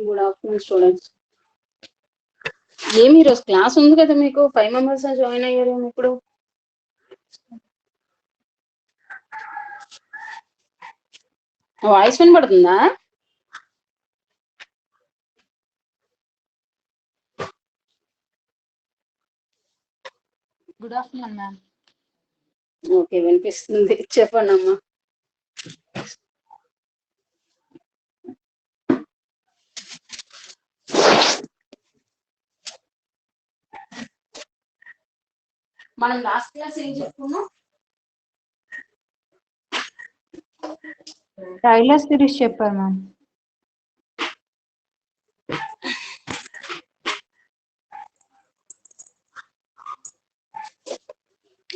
Good afternoon students. ఏమి ఈరోజు class ఉంది కదా మీకు? 5 మెంబర్స్ జాయిన్ అయ్యారు ఇప్పుడు. వాయిస్ వినపడుతుందా? Good afternoon ma'am. ఓకే, వినిపిస్తుంది. చెప్పండి అమ్మా. మనం లాస్ట్ క్లాస్ ఏం చెప్పుకున్నాం? టైలర్ సిరీస్ చెప్పారు మ్యామ్.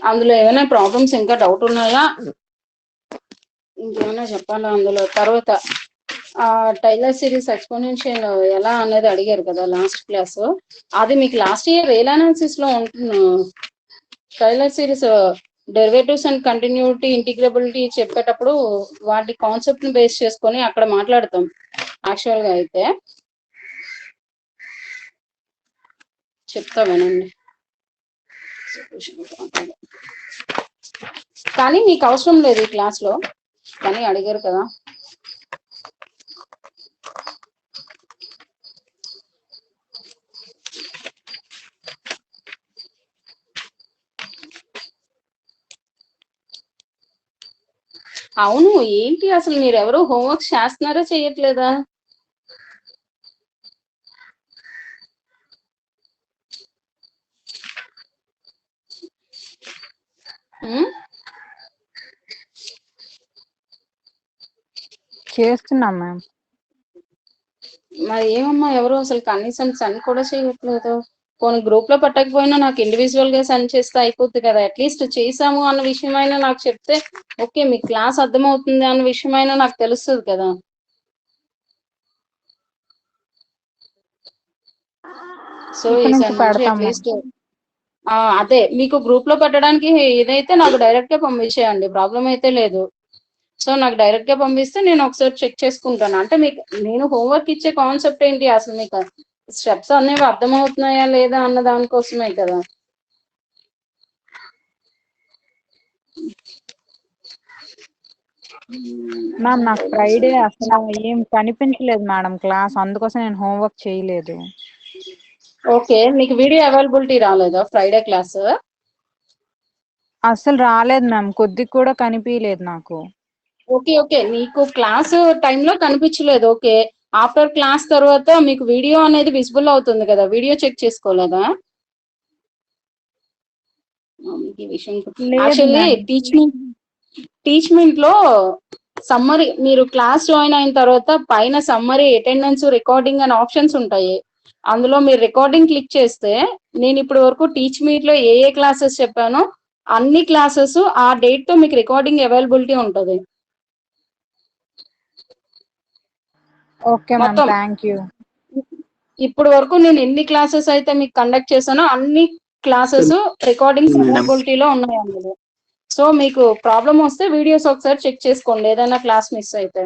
అందులో ఏమైనా ప్రాబ్లమ్స్ ఇంకా డౌట్ ఉన్నాయా? ఇంకేమైనా చెప్పాలా అందులో? తర్వాత టైలర్ సిరీస్ ఎక్స్పోనెన్షియల్ ఎలా అనేది అడిగారు కదా లాస్ట్ క్లాస్. అది మీకు లాస్ట్ ఇయర్ రేల్ అనాలిసిస్ లో ఉంటుంది. Taylor series derivatives and continuity integrability చెప్పేటప్పుడు వాటి కాన్సెప్ట్ ని బేస్ చేసుకొని అక్కడ మాట్లాడతాం. యాక్చువల్ గా అయితే చెప్తా వినండి. కానీ మీకు అవసరం లేదు ఈ క్లాస్ లో, కానీ అడిగారు కదా. అవును, ఏంటి అసలు మీరు ఎవరు హోంవర్క్ చేస్తున్నారా చేయట్లేదా? చేస్తున్నాం మ్యామ్. మరి ఏమమ్మా, ఎవరు అసలు కనీసం సెండ్ కూడా చేయట్లేదు. కొన్ని గ్రూప్ లో పట్టకపోయినా నాకు ఇండివిజువల్ గా సెండ్ చేస్తే అయిపోద్ది కదా. అట్లీస్ట్ చేసాము అన్న విషయమైనా నాకు చెప్తే ఓకే, మీ క్లాస్ అర్థమవుతుంది అన్న విషయమైనా నాకు తెలుస్తుంది కదా. సో ఈసారి నుంచి అట్లీస్ట్ అదే మీకు గ్రూప్ లో పెట్టడానికి ఇదైతే నాకు డైరెక్ట్ గా పంపించేయండి, ప్రాబ్లం అయితే లేదు. సో నాకు డైరెక్ట్ గా పంపిస్తే నేను ఒకసారి చెక్ చేసుకుంటాను. అంటే మీకు నేను హోంవర్క్ ఇచ్చే కాన్సెప్ట్ ఏంటి, అసలు మీకు స్టెప్స్ అనేవి అర్థమవుతున్నాయా లేదా అన్న దానికోసమే కదా. మ్యామ్ నాకు ఫ్రైడే అసలు ఏం కనిపించలేదు మేడం క్లాస్, అందుకోసం నేను హోంవర్క్ చేయలేదు. ఓకే, మీకు వీడియో అవైలబిలిటీ రాలేదా ఫ్రైడే క్లాస్? అసలు రాలేదు మ్యామ్, కొద్దిగా కూడా కనిపించలేదు నాకు. ఓకే ఓకే, మీకు క్లాస్ టైంలో కనిపించలేదు. ఓకే, ఆఫ్టర్ క్లాస్ తర్వాత మీకు వీడియో అనేది విజిబుల్ అవుతుంది కదా, వీడియో చెక్ చేసుకోలేదా? యాక్చువల్లీ టీచ్మెంట్ లో సమ్మరీ, మీరు క్లాస్ జాయిన్ అయిన తర్వాత పైన సమ్మరీ, అటెండెన్స్, రికార్డింగ్ అనే ఆప్షన్స్ ఉంటాయి. అందులో మీరు రికార్డింగ్ క్లిక్ చేస్తే నేను ఇప్పటి వరకు టీచ్ మీట్ లో ఏ క్లాసెస్ చెప్పానో అన్ని క్లాసెస్ ఆ డేట్ తో మీకు రికార్డింగ్ అవైలబిలిటీ ఉంటుంది. Okay ma'am, thank you. ఇప్పుడు వరకు నేను ఎన్ని క్లాసెస్ అయితే మీకు కండక్ట్ చేశానో అన్ని క్లాసెస్ రికార్డింగ్స్ అవైలబిలిటీలో ఉన్నాయి అందులో. సో మీకు ప్రాబ్లం వస్తే వీడియోస్ ఒకసారి చెక్ చేసుకోండి ఏదైనా క్లాస్ మిస్ అయితే.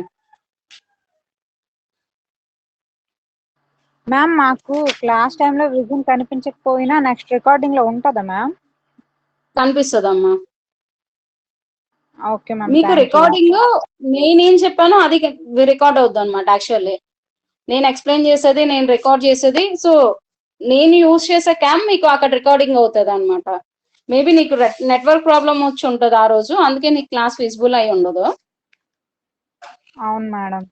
మ్యామ్ మాకు క్లాస్ టైంలో విజన్ కనిపించకపోయినా నెక్స్ట్ రికార్డింగ్ లో ఉంటుందా మ్యామ్? కనిపిస్తుందమ్మా. ఓకే మ్యామ్, మీకు థ్యాంక్ యూ. రికార్డింగ్ నేనేం చెప్పానో అది రికార్డ్ అవుద్ది అనమాట. యాక్చువల్లీ నేను ఎక్స్ప్లెయిన్ చేసేది, నేను రికార్డ్ చేసేది, సో నేను యూజ్ చేసే క్యామ్ మీకు అక్కడ రికార్డింగ్ అవుతుంది అనమాట. మేబీ నీకు నెట్వర్క్ ప్రాబ్లం వచ్చి ఉంటుంది ఆ రోజు, అందుకే నీకు క్లాస్ విజిబుల్ అయి ఉండదు. అవును మేడం.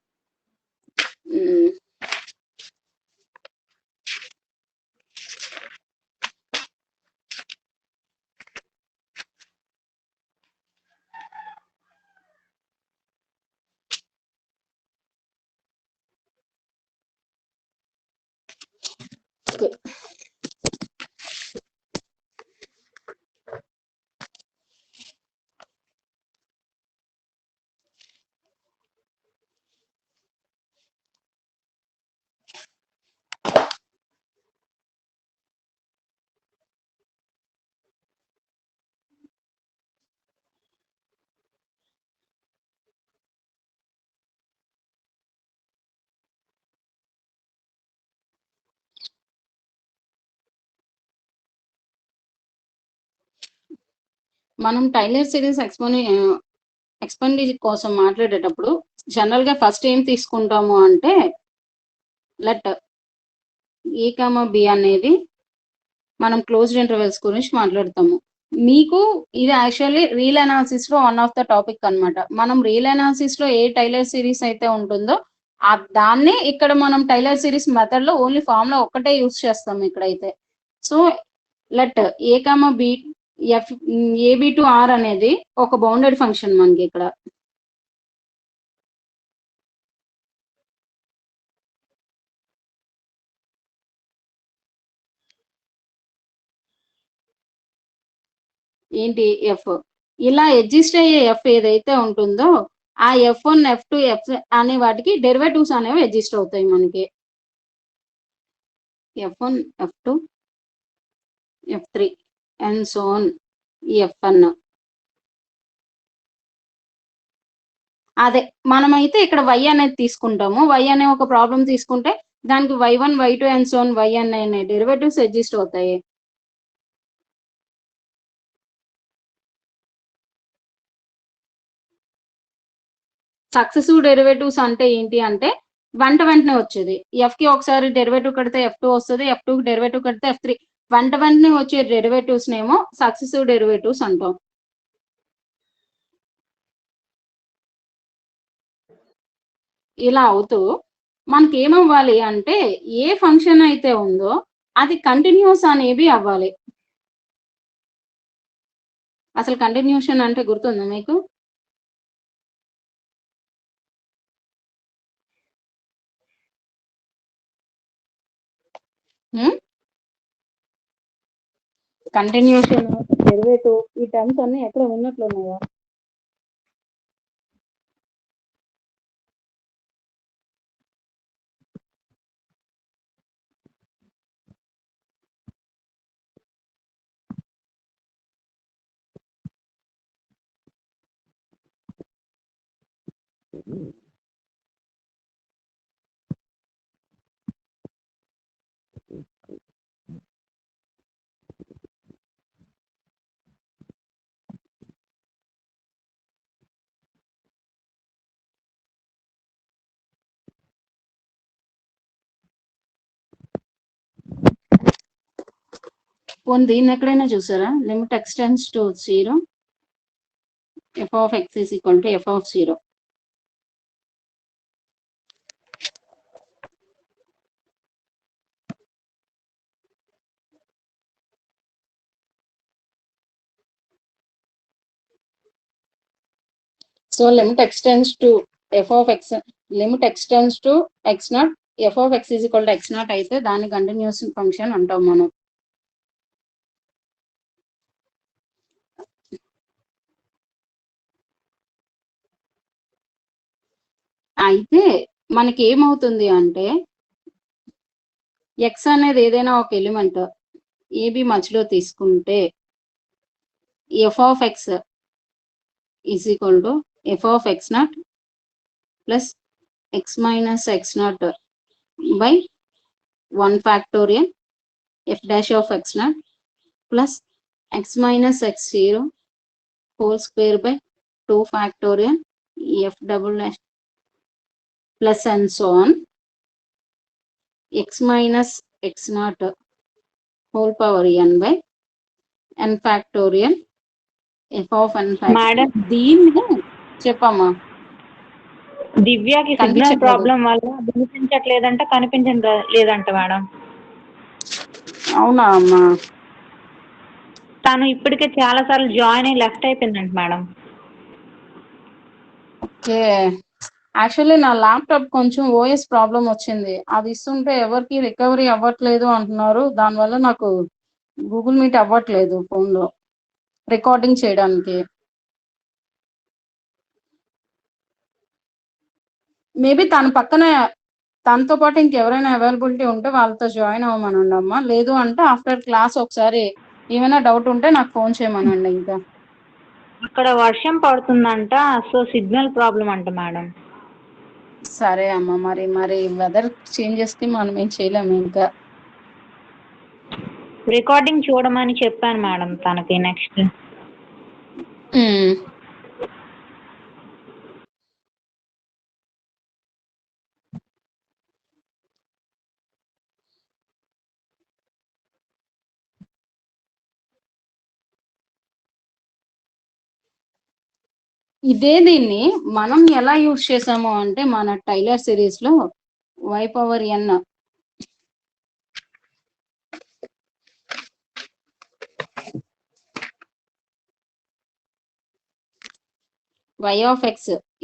మనం టైలర్ సిరీస్ ఎక్స్పెండి కోసం మాట్లాడేటప్పుడు జనరల్ గా ఫస్ట్ ఏం తీసుకుంటాము అంటే లెట్ ఏ కామా బి అనేది మనం క్లోజ్డ్ ఇంటర్వెల్స్ గురించి మాట్లాడతాము. మీకు ఇది యాక్చువల్లీ రియల్ అనాలిసిస్ లో వన్ ఆఫ్ ద టాపిక్ అన్నమాట. మనం రియల్ అనాలిసిస్ లో ఏ టైలర్ సిరీస్ అయితే ఉంటుందో దాన్ని ఇక్కడ మనం టైలర్ సిరీస్ మెథడ్ లో ఓన్లీ ఫార్ములా ఒక్కటే యూస్ చేస్తాం ఇక్కడైతే. So let a comma b f a b to R అనేది ఒక బౌండెడ్ ఫంక్షన్ మనకి ఇక్కడ. ఏంటి ఎఫ్ ఇలా ఎగ్జిస్ట్ అయ్యే ఎఫ్ ఏదైతే ఉంటుందో ఆ F1 F2 F అనే వాటికి డెరివేటివ్స్ అనేవి ఎగ్జిస్ట్ అవుతాయి మనకి. F1 F2 F3 and so on Fn. అదే మనమైతే ఇక్కడ y అనేది తీసుకుంటాము. y అనే ఒక ప్రాబ్లం తీసుకుంటే దానికి y1 y2 and so on yn అనే డెరివేటివ్స్ ఎగ్జిస్ట్ అవుతాయి. సక్సెసివ్ డెరివేటివ్స్ అంటే ఏంటి అంటే వెంటనే వచ్చేది. ఎఫ్ కి ఒకసారి డెరివేటివ్ కడితే F2 వస్తుంది, F2 కి డెరివేటివ్ కడితే F3. వెంటనే వచ్చే డెరివేటివ్స్ నేమో సక్సెసివ్ డెరివేటివ్స్ అంటాం. ఇలా అవుతూ మనకి ఏమవ్వాలి అంటే ఏ ఫంక్షన్ అయితే ఉందో అది కంటిన్యూస్ అనేవి అవ్వాలి. అసలు కంటిన్యూషన్ అంటే గుర్తుందా మీకు? కంటిన్యూషన్, డెరివేటివ్, ఈ టర్మ్స్ అన్ని ఎక్కడ ఉన్నట్లున్నాయా? దీన్ని ఎక్కడైనా చూసారా? Limit x tends to 0 f of x is equal to f of 0. So limit extends to f of x, limit extends to x naught, f of x is equal to x naught అయితే దాన్ని continuous function అంటాం మనం. అయితే మనకి ఏమవుతుంది అంటే X అనేది ఏదైనా ఒక ఎలిమెంట్ ఏబి మధ్యలో తీసుకుంటే F of X is equal to F of X not plus X minus X not by 1 factorial f dash of x naught plus x minus x0 whole square by 2 factorial f double dash plus and so on x minus x naught whole power n by n factorial f of n factorial. దీన్ని చెప్పమ్మా. దివ్యకి signal problem వల్ల వినిపించట్లేదంట, కనిపించలేదంట madam. అవునా అమ్మా? తను ఇప్పటికే చాలా సార్లు join అయ్యి లెఫ్ట్ అయిపోయిందంట మేడం. ఓకే, యాక్చువల్లీ నా ల్యాప్టాప్ కొంచెం ఓఎస్ ప్రాబ్లం వచ్చింది. అది ఇస్తుంటే ఎవరికి రికవరీ అవ్వట్లేదు అంటున్నారు. దానివల్ల నాకు గూగుల్ మీట్ అవ్వట్లేదు ఫోన్లో రికార్డింగ్ చేయడానికి. మేబీ తన పక్కన తనతో పాటు ఇంకెవరైనా అవైలబిలిటీ ఉంటే వాళ్ళతో జాయిన్ అవ్వమనండి అమ్మా. లేదు అంటే ఆఫ్టర్ క్లాస్ ఒకసారి ఏమైనా డౌట్ ఉంటే నాకు ఫోన్ చేయమనండి. ఇంకా అక్కడ వర్షం పడుతుందంట, సో సిగ్నల్ ప్రాబ్లం అంట మేడం. సరే అమ్మ, మరి వెదర్ చేంజెస్ కి మనం ఏం చేయలేము. ఇంకా రికార్డింగ్ చూడమని చెప్పాను మేడం తనకి. నెక్స్ట్ దీన్ని మనం ఎలా యూజ్ చేసాము అంటే మన టైలర్ సిరీస్ లో y power n y of x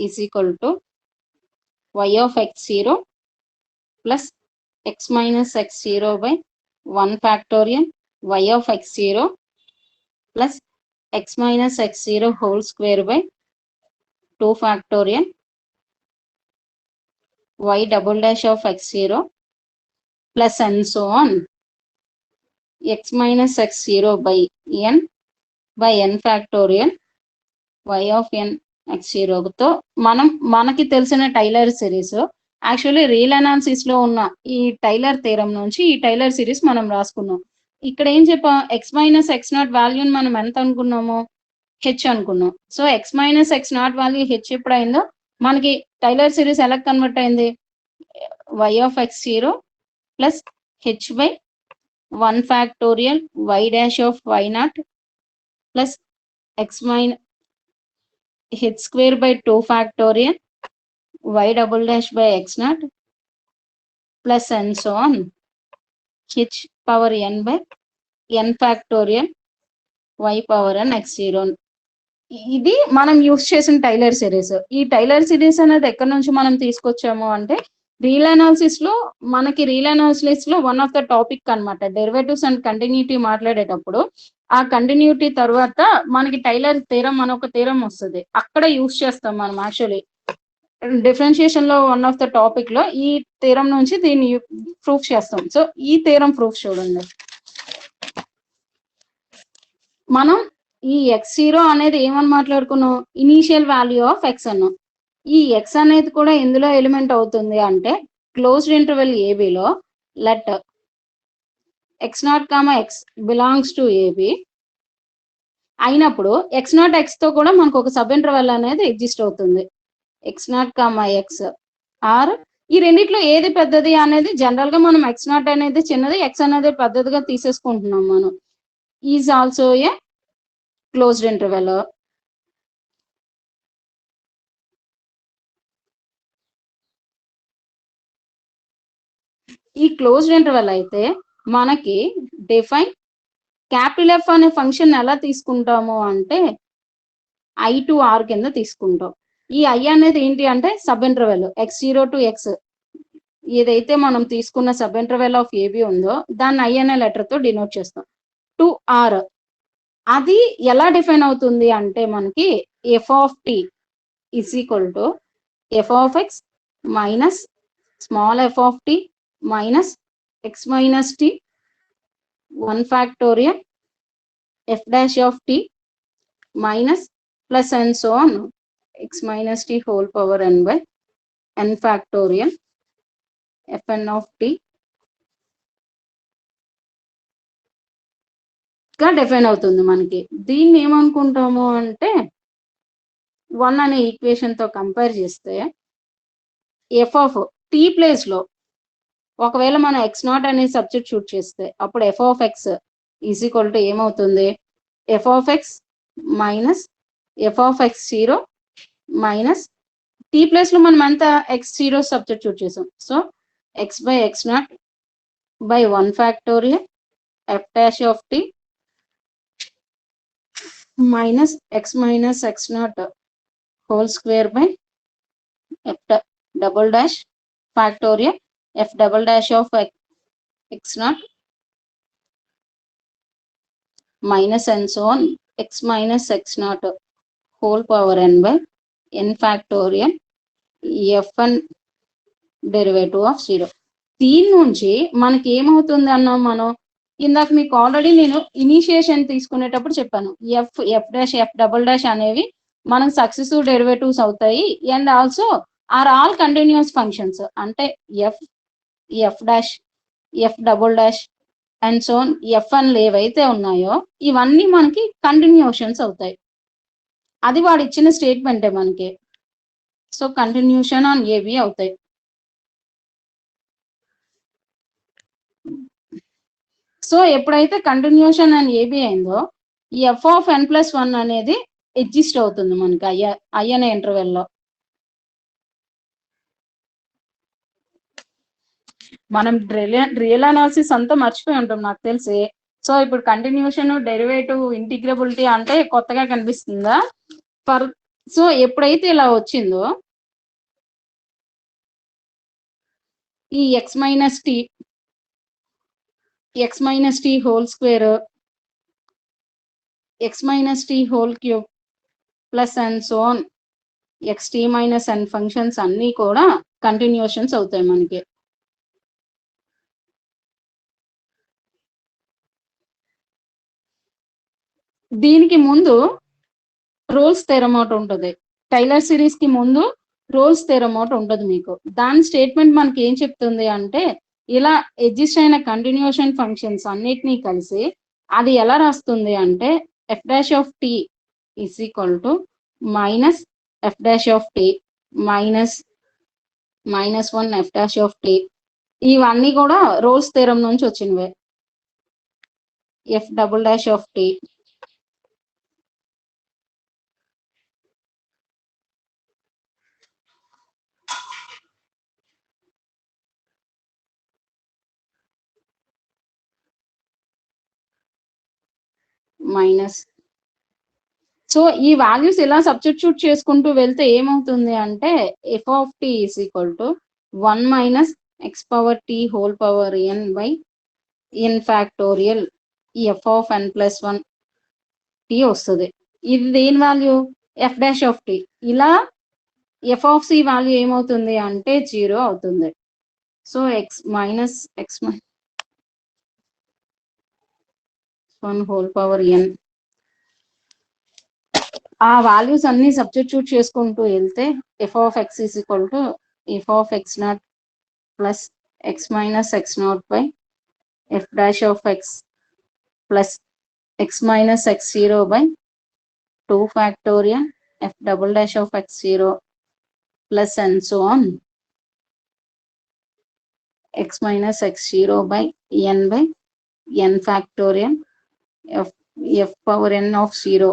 is equal to y of x0 plus x minus x0 by 1 factorial y of x0 plus x minus x0 whole square by 2 factorial y double dash of x0 plus and so on x minus x0 by n factorial y of n x0 తో మనకి తెలిసిన Taylor series actually real analysis లో ఉన్న ఈ tailor theorem నుంచి ఈ tailor series మనం రాసుకున్నాం. ఇక్కడ ఏం చెప్పాం, ఎక్స్ మైనస్ ఎక్స్ నాట్ వాల్యూని మనం ఎంత అనుకున్నాము, హెచ్ అనుకున్నాం. So X minus X not value H ఎప్పుడైందో మనకి టైలర్ సిరీస్ ఎలా కన్వర్ట్ అయింది, y of x0 plus h by 1 factorial y dash of y naught plus x minus h square by 2 factorial y double dash by x naught plus and so on h power n by n factorial y power n x0. ఇది మనం use చేసిన tailor series. ఈ tailor series అనేది ఎక్కడి నుంచి మనం తీసుకొచ్చాము అంటే రియల్ అనాలిసిస్ లో వన్ ఆఫ్ ద టాపిక్ అన్నమాట. డెరివేటివ్స్ అండ్ కంటిన్యూటీ మాట్లాడేటప్పుడు ఆ కంటిన్యూటీ తర్వాత మనకి టైలర్ థీరం అని ఒక థీరం వస్తుంది, అక్కడ యూస్ చేస్తాం మనం. యాక్చువల్లీ డిఫరెన్షియేషన్ లో వన్ ఆఫ్ ద టాపిక్ లో ఈ థీరం నుంచి దీన్ని ప్రూఫ్ చేస్తాం. సో ఈ థీరం ప్రూఫ్ చూడండి. మనం ఈ x0 అనేది ఏమని మాట్లాడుకున్నాం, ఇనీషియల్ వాల్యూ ఆఫ్ x అన్నాం. ఈ x అనేది కూడా ఎందులో ఎలిమెంట్ అవుతుంది అంటే క్లోజ్డ్ ఇంటర్వెల్ ఏబిలో let x0, x belongs to AB అయినప్పుడు x0 x తో కూడా మనకు ఒక సబ్ ఇంటర్వెల్ అనేది ఎగ్జిస్ట్ అవుతుంది. x0, x ఆర్ ఈ రెండిట్లో ఏది పెద్దది అనేది జనరల్ గా మనం x0 అనేది చిన్నది, x అనేది పెద్దదిగా తీసేసుకుంటున్నాం మనం. Is also a closed interval. ఈ క్లోజ్డ్ ఇంటర్వెల్ అయితే మనకి డిఫైన్ క్యాపిటల్ ఎఫ్ అనే ఫంక్షన్ ఎలా తీసుకుంటాము అంటే ఐ టు ఆర్ కింద తీసుకుంటాం. ఈ ఐ అనేది ఏంటి అంటే sub interval x0 to x ఏదైతే మనం తీసుకున్న సబ్ ఇంటర్వెల్ ఆఫ్ ఏబి ఉందో దాన్ని ఐ అనే లెటర్ తో డినోట్ చేస్తాం. టు ఆర్ అది ఎలా డిఫైన్ అవుతుంది అంటే మనకి F of it is equal to F of X minus small F of T minus x minus t 1 factorial f dash of t minus plus and so on x minus t whole power n by n factorial fn of t గా define అవుతుంది మనకి. దీన్ని ఏమనుకుంటాము అంటే 1 అనే equation తో compare చేస్తే F of tea place లో ఒకవేళ మనం x0 అనేది సబ్స్టిట్యూట్ చేస్తే అప్పుడు F of X is equal to ఏమవుతుంది, F of X minus F of x0 minus T place లో మనం ఎంత x0 సబ్స్టిట్యూట్ చేసాం. So x by x0 by 1 factorial f dash of t minus x minus x0 whole square by f double dash factorial f double dash of x0 minus and so on x minus x0 whole power n by n factorial fn derivative of 0. దీని నుంచి మనకి ఏమవుతుంది అన్నాం మనం ఇందాక మీకు already నేను initiation తీసుకునేటప్పుడు చెప్పాను, F dash F double dash అనేవి మనకు సక్సెసివ్ డెరివేటివ్స్ అవుతాయి and also are all continuous functions. అంటే F dash F double dash and so F అన్లు ఏవైతే ఉన్నాయో ఇవన్నీ మనకి కంటిన్యూషన్స్ అవుతాయి. అది వాడు ఇచ్చిన స్టేట్మెంటే మనకి. సో కంటిన్యూషన్ ఆన్ ఏబి అవుతాయి. సో ఎప్పుడైతే కంటిన్యూషన్ ఆన్ ఏబి అయిందో ఈ f(n+1) అనేది ఎగ్జిస్ట్ అవుతుంది మనకి ఐ అనే ఇంటర్వెల్లో. మనం రియల్ అనాలిసిస్ అంతా మర్చిపోయి ఉంటాం నాకు తెలిసి. సో ఇప్పుడు కంటిన్యూషన్, డెరివేటివ్, ఇంటిగ్రబిలిటీ అంటే కొత్తగా కనిపిస్తుందా? సో ఎప్పుడైతే ఇలా వచ్చిందో ఈ x minus t whole square, x minus t whole cube plus and so on xt minus n functions అన్నీ కూడా కంటిన్యూషన్స్ అవుతాయి మనకి. దీనికి ముందు రోల్స్ థియరం ఒకటి ఉంటుంది. టైలర్ సిరీస్ కి ముందు రోల్స్ థియరం ఒకటి ఉంటుంది మీకు. దాని స్టేట్మెంట్ మనకి ఏం చెప్తుంది అంటే ఇలా ఎగ్జిస్ట్ అయిన కంటిన్యూషన్ ఫంక్షన్స్ అన్నిటినీ కలిసి అది ఎలా రాస్తుంది అంటే f'(t) is equal to minus f'(t) minus 1 f'(t). ఇవన్నీ కూడా రోల్స్ థియరం నుంచి వచ్చినవే. f'(t) minus. సో ఈ వాల్యూస్ ఇలా సబ్స్టిట్యూట్ చేసుకుంటూ వెళ్తే ఏమవుతుంది అంటే f(t) is equal to 1 minus x⁻t whole power n by n factorial ఈ f(n+1) t వస్తుంది. ఇది దేని వాల్యూ? f'(t). ఇలా f(c) వాల్యూ ఏమవుతుంది అంటే 0 అవుతుంది. So x-1 whole power n ఆ వాల్యూస్ అన్ని సబ్స్టిట్యూట్ చేసుకుంటూ వెళ్తే f(x) is equal to f(x0) plus x minus x0 by f'(x) plus x minus x0 by 2 factorial f'(x0) plus and so on x minus x0 by n factorial f(n) of 0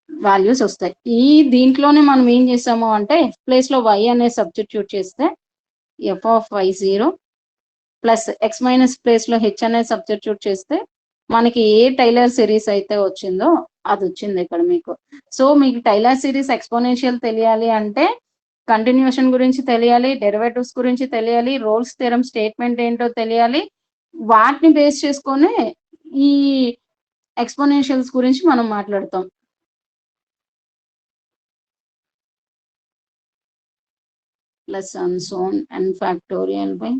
values వస్తాయి. ఈ దీంట్లోనే మనం ఏం చేసాము అంటే place లో y అనేది substitute చేస్తే f(y0) plus x minus place లో h అనేది సబ్స్టిట్యూట్ చేస్తే మనకి ఏ టైలర్ సిరీస్ అయితే వచ్చిందో అది వచ్చింది ఇక్కడ మీకు. సో మీకు టైలర్ సిరీస్ ఎక్స్పోనెన్షియల్ తెలియాలి అంటే కంటిన్యూషన్ గురించి తెలియాలి, డెరివేటివ్స్ గురించి తెలియాలి, రోల్స్ థియరం స్టేట్మెంట్ ఏంటో తెలియాలి. వాటిని బేస్ చేసుకొని ఈ ఎక్స్పోనెన్షియల్స్ గురించి మనం మాట్లాడతాం. Plus and so on n factorial by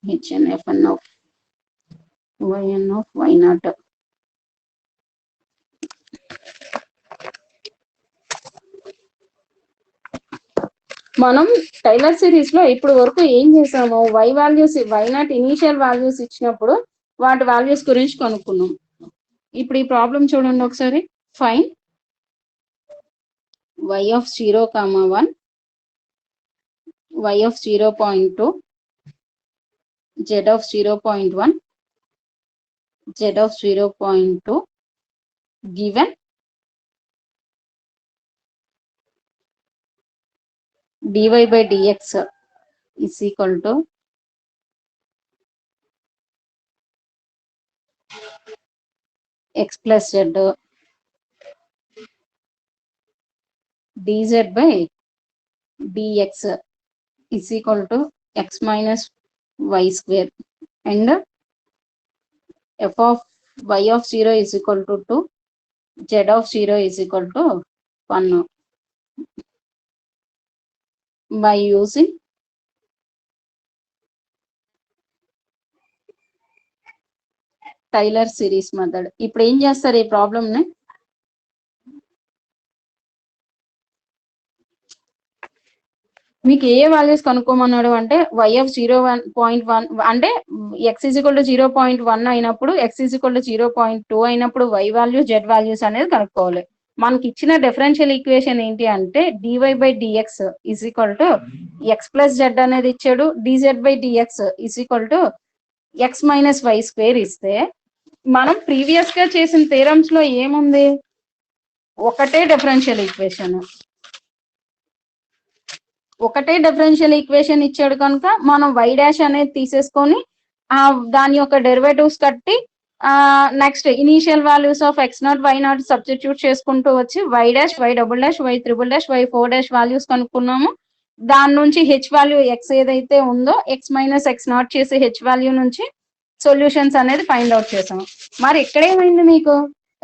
hn fn of yn of y0. మనం టైలర్ సిరీస్ లో ఇప్పుడు వరకు ఏం చేసాము? y0 ఇనీషియల్ వాల్యూస్ ఇచ్చినప్పుడు వాటి వాల్యూస్ గురించి కనుక్కున్నాం. ఇప్పుడు ఈ ప్రాబ్లం చూడండి ఒకసారి. Fine y(0,1), y(0.2), z(0.1), z(0.2) given dy by dx is equal to x plus z dz by dx is equal to x minus y square and f of y(0) is equal to 2, z(0) is equal to 1 by using Taylor series method. ఇప్పుడు ఏం చేస్తారు ఈ problem ని? మీకు ఏ values కనుక్కోమన్నాడు అంటే y(0.1) అంటే x = 0.1 అయినప్పుడు, x = 0.2 అయినప్పుడు y వాల్యూ, z వాల్యూస్ అనేది కనుక్కోవాలి. మనకి ఇచ్చిన డిఫరెన్షియల్ ఈక్వేషన్ ఏంటి అంటే dy/dx is equal to X plus z అనేది ఇచ్చాడు, dz/dx is equal to x minus why square ఇస్తే మనం ప్రీవియస్ గా చేసిన థీరమ్స్ లో ఏముంది, ఒకటే డిఫరెన్షియల్ ఈక్వేషన్ ఇచ్చాడు కనుక మనం y డాష్ అనేది తీసేసుకొని దాని యొక్క డెరివేటివ్స్ కట్టి next initial values of x0 y0 substitute చేసుకుంటూ వచ్చి y dash y double dash y triple dash y four dash values కనుక్కున్నాము. దాని నుంచి h వాల్యూ x ఏదైతే ఉందో x మైనస్ x0 చేసి h వాల్యూ నుంచి సొల్యూషన్స్ అనేది ఫైండ్ అవుట్ చేసాం. మరి ఇక్కడ ఏమైంది, మీకు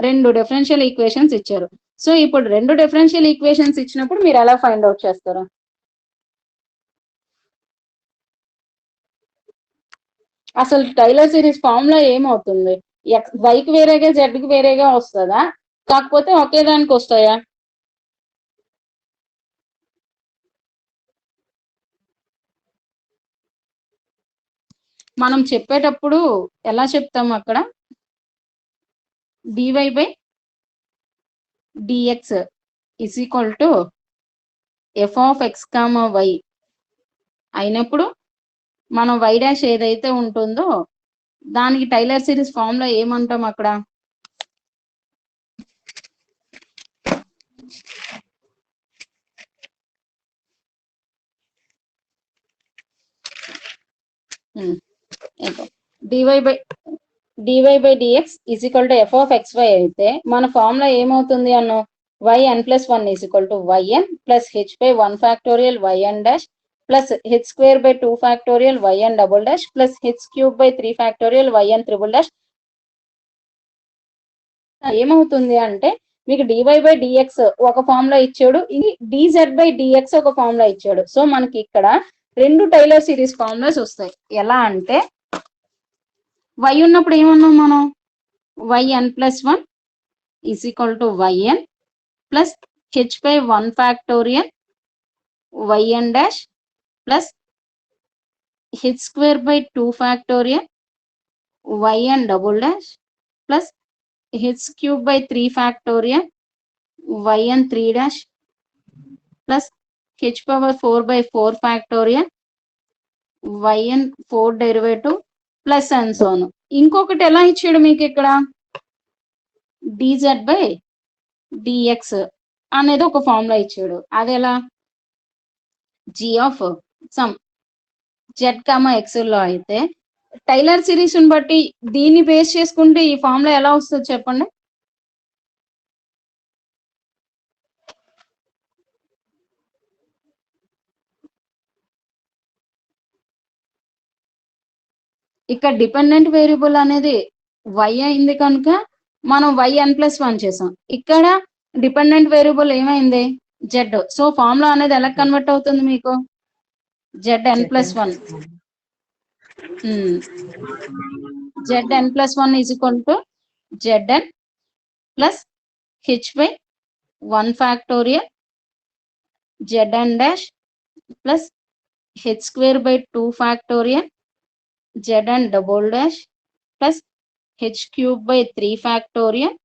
రెండు డిఫరెన్షియల్ ఈక్వేషన్స్ ఇచ్చారు. సో ఇప్పుడు రెండు డిఫరెన్షియల్ ఈక్వేషన్స్ ఇచ్చినప్పుడు మీరు ఎలా ఫైండ్ అవుట్ చేస్తారు? అసలు టైలర్ సిరీస్ ఫార్ములా ఏమవుతుంది, వైకి వేరేగా జెడ్కి వేరేగా వస్తుందా, కాకపోతే ఒకే దానికి వస్తాయా? మనం చెప్పేటప్పుడు ఎలా చెప్తాము, అక్కడ dy/dx is equal to f(x, y) అయినప్పుడు మనం y డాష్ ఏదైతే ఉంటుందో దానికి టైలర్ సిరీస్ ఫార్ములా ఏమంటాం, అక్కడ dy/dx is equal to f(xy) అయితే మన ఫార్ములా ఏమవుతుంది అన్న yn+1 is equal to yn plus h/1 factorial yn dash plus h²/2 factorial yn double dash plus h³/3 factorial yn triple dash. ఏమవుతుంది అంటే మీకు dy/dx ఒక ఫార్ములా ఇచ్చాడు, ఇది dz/dx ఒక ఫార్ములా ఇచ్చాడు. సో మనకి ఇక్కడ రెండు టైలర్ సిరీస్ ఫార్ములాస్ వస్తాయి. ఎలా అంటే y ఉన్నప్పుడు ఏమన్నాం మనం, yn+1 is equal to yn plus h/1 factorial yn dash plus h²/2 factorial yn double dash plus h³/3 factorial yn 3 dash plus h⁴/4 factorial yn 4 derivative plus and so on. ఇంకొకటి ఎలా ఇచ్చాడు మీకు ఇక్కడ, dz/dx అనేది ఒక formula ఇచ్చాడు. అది ఎలా, g(సమ్ z, x) లో అయితే టైలర్ సిరీస్ ని బట్టి దీన్ని బేస్ చేసుకుంటే ఈ ఫార్ములా ఎలా వస్తుంది చెప్పండి? ఇక్కడ డిపెండెంట్ వేరియబుల్ అనేది y అయింది కనుక మనం yn+1 చేసాం. ఇక్కడ డిపెండెంట్ వేరియబుల్ ఏమైంది, z. సో ఫార్ములా అనేది ఎలా కన్వర్ట్ అవుతుంది మీకు, zn+1 zn+1 is equal to zn plus h/1 factorial zn dash plus h²/2 factorial zn double dash plus h³/3 factorial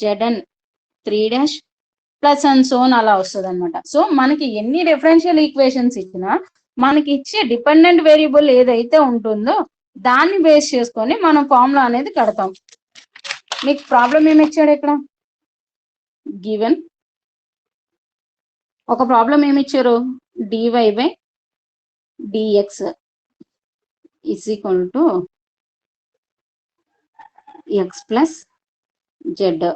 zn 3 dash plus and so on అలా వస్తుంది అనమాట. So మనకి ఎన్ని differential equations ఇచ్చినా మనకి ఇచ్చే డిపెండెంట్ వేరియబుల్ ఏదైతే ఉంటుందో దాన్ని బేస్ చేసుకొని మనం ఫార్ములా అనేది కడతాం. మీకు ప్రాబ్లం ఏమి ఇచ్చాడు ఇక్కడ, గివెన్ ఒక ప్రాబ్లం ఏమి ఇచ్చారు, dy/dx is equal to x plus Z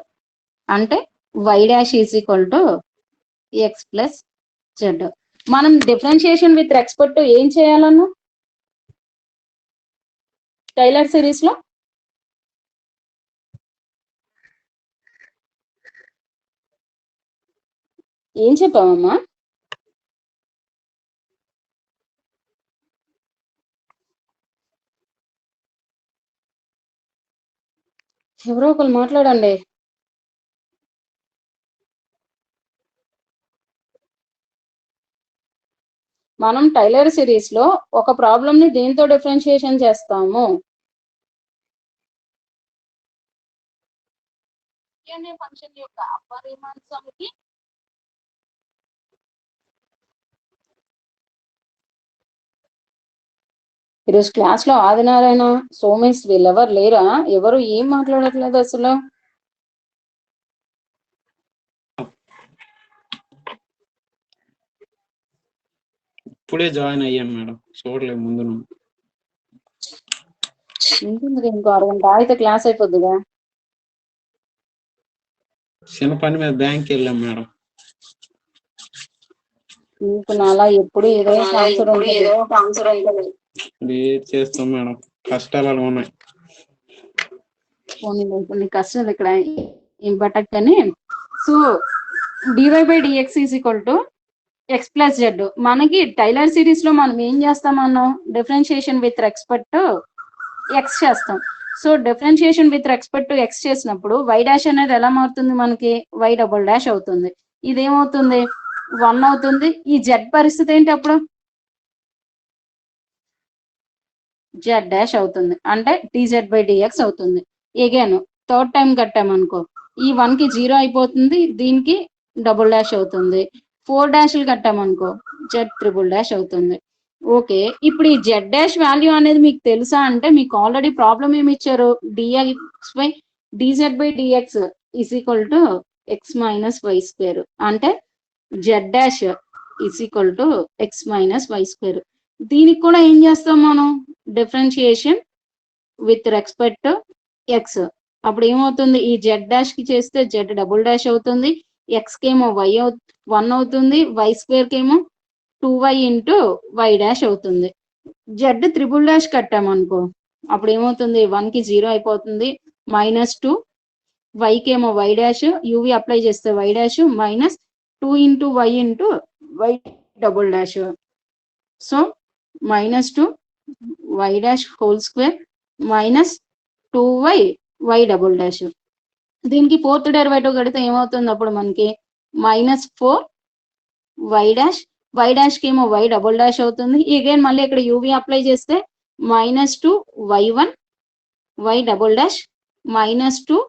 అంటే y dash is equal to x plus Z. మనం డిఫరెన్షియేషన్ విత్ రెస్పెక్ట్ ఏం చేయాలన్నా టైలర్ సిరీస్ లో ఏం చెప్పామమ్మా, ఎవరో ఒకరు మాట్లాడండి. మనం టైలర్ సిరీస్ లో ఒక ప్రాబ్లమ్ ని దేంతో డిఫరెన్షియేషన్ చేస్తాము, అనే ఫంక్షన్ యొక్క అపరిమాణానికి ఈరోజు క్లాస్ లో ఆదినారాయణ సోమేష్ వీళ్ళెవరు లేరా? ఎవరు ఏం మాట్లాడట్లేదు అసలు. ఇప్పుడే జాయిన్ అయ్యాను మేడం, చూడలేదు ముందు ఉంటుంది ఇంకో అరగంట అయితే క్లాస్ అయిపోద్దిగా. చిన్న పని మీద బ్యాంక్ వెళ్ళాం మేడం. మీకు నాలా ఎప్పుడు ఏదో ఆన్సర్ ఉంటుంది. చేస్తాం మేడం, కష్టాలు అలా ఉన్నాయి. కొన్ని కష్టాలు ఇక్కడ బట్ కానీ so dy/dx is equal to X plus Z. మనకి టైలర్ సిరీస్ లో మనం ఏం చేస్తాం అన్నాం? Differentiation with respect to X చేస్తాం. So differentiation with respect to X చేసినప్పుడు వై డాష్ అనేది ఎలా మారుతుంది? మనకి వై డబుల్ డాష్ అవుతుంది. ఇదేమవుతుంది? 1 అవుతుంది. ఈ జెడ్ పరిస్థితి ఏంటి అప్పుడు? జెడ్ డాష్ అవుతుంది, అంటే dz/dx అవుతుంది. ఎగైన్ థర్డ్ టైం కట్టామనుకో ఈ 1 కి 0 అయిపోతుంది, దీనికి డబుల్ డాష్ అవుతుంది. 4 డాష్లు కట్టామనుకో జెడ్ ట్రిపుల్ డాష్ అవుతుంది. ఓకే, ఇప్పుడు ఈ జెడ్ డాష్ వాల్యూ అనేది మీకు తెలుసా అంటే మీకు ఆల్రెడీ ప్రాబ్లం ఏమి ఇచ్చారు? dz/dx is equal to X minus why square, అంటే Z dash is equal to X minus why square. దీనికి కూడా ఏం చేస్తాం మనం? Differentiation with respect to X. అప్పుడు ఏమవుతుంది? ఈ జెడ్ డాష్ కి చేస్తే జెడ్ డబుల్ డాష్ అవుతుంది, ఎక్స్ కేమో వై 1 అవుతుంది, వై స్క్వేర్ కేమో 2y ఇంటూ వై డాష్ అవుతుంది. జెడ్ త్రిబుల్ డాష్ కట్టామనుకో అప్పుడు ఏమవుతుంది? 1 కి 0 అయిపోతుంది, -2 వై కేమో వై డాష్, యూవి అప్లై చేస్తే y dash minus 2 into y into y double dash. So -2 y dash whole square minus 2y y double dash. దీనికి fourth derivative కడితే ఏమవుతుంది? అప్పుడు మనకి -4 వై డాష్, వై డాష్ కి ఏమో వై డబుల్ డాష్ అవుతుంది. Again మళ్ళీ ఇక్కడ యూవి అప్లై చేస్తే -2 y1 y double dash -2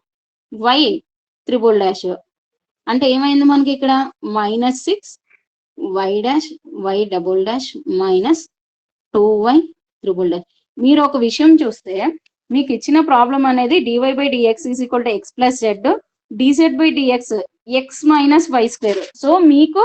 y triple dash. అంటే ఏమైంది మనకి ఇక్కడ? -6 y dash y double dash -2y triple dash. మీరు ఒక విషయం చూస్తే మీకు ఇచ్చిన ప్రాబ్లం అనేది dy/dx is equal to X plus z, dz/dx x minus why square. So మీకు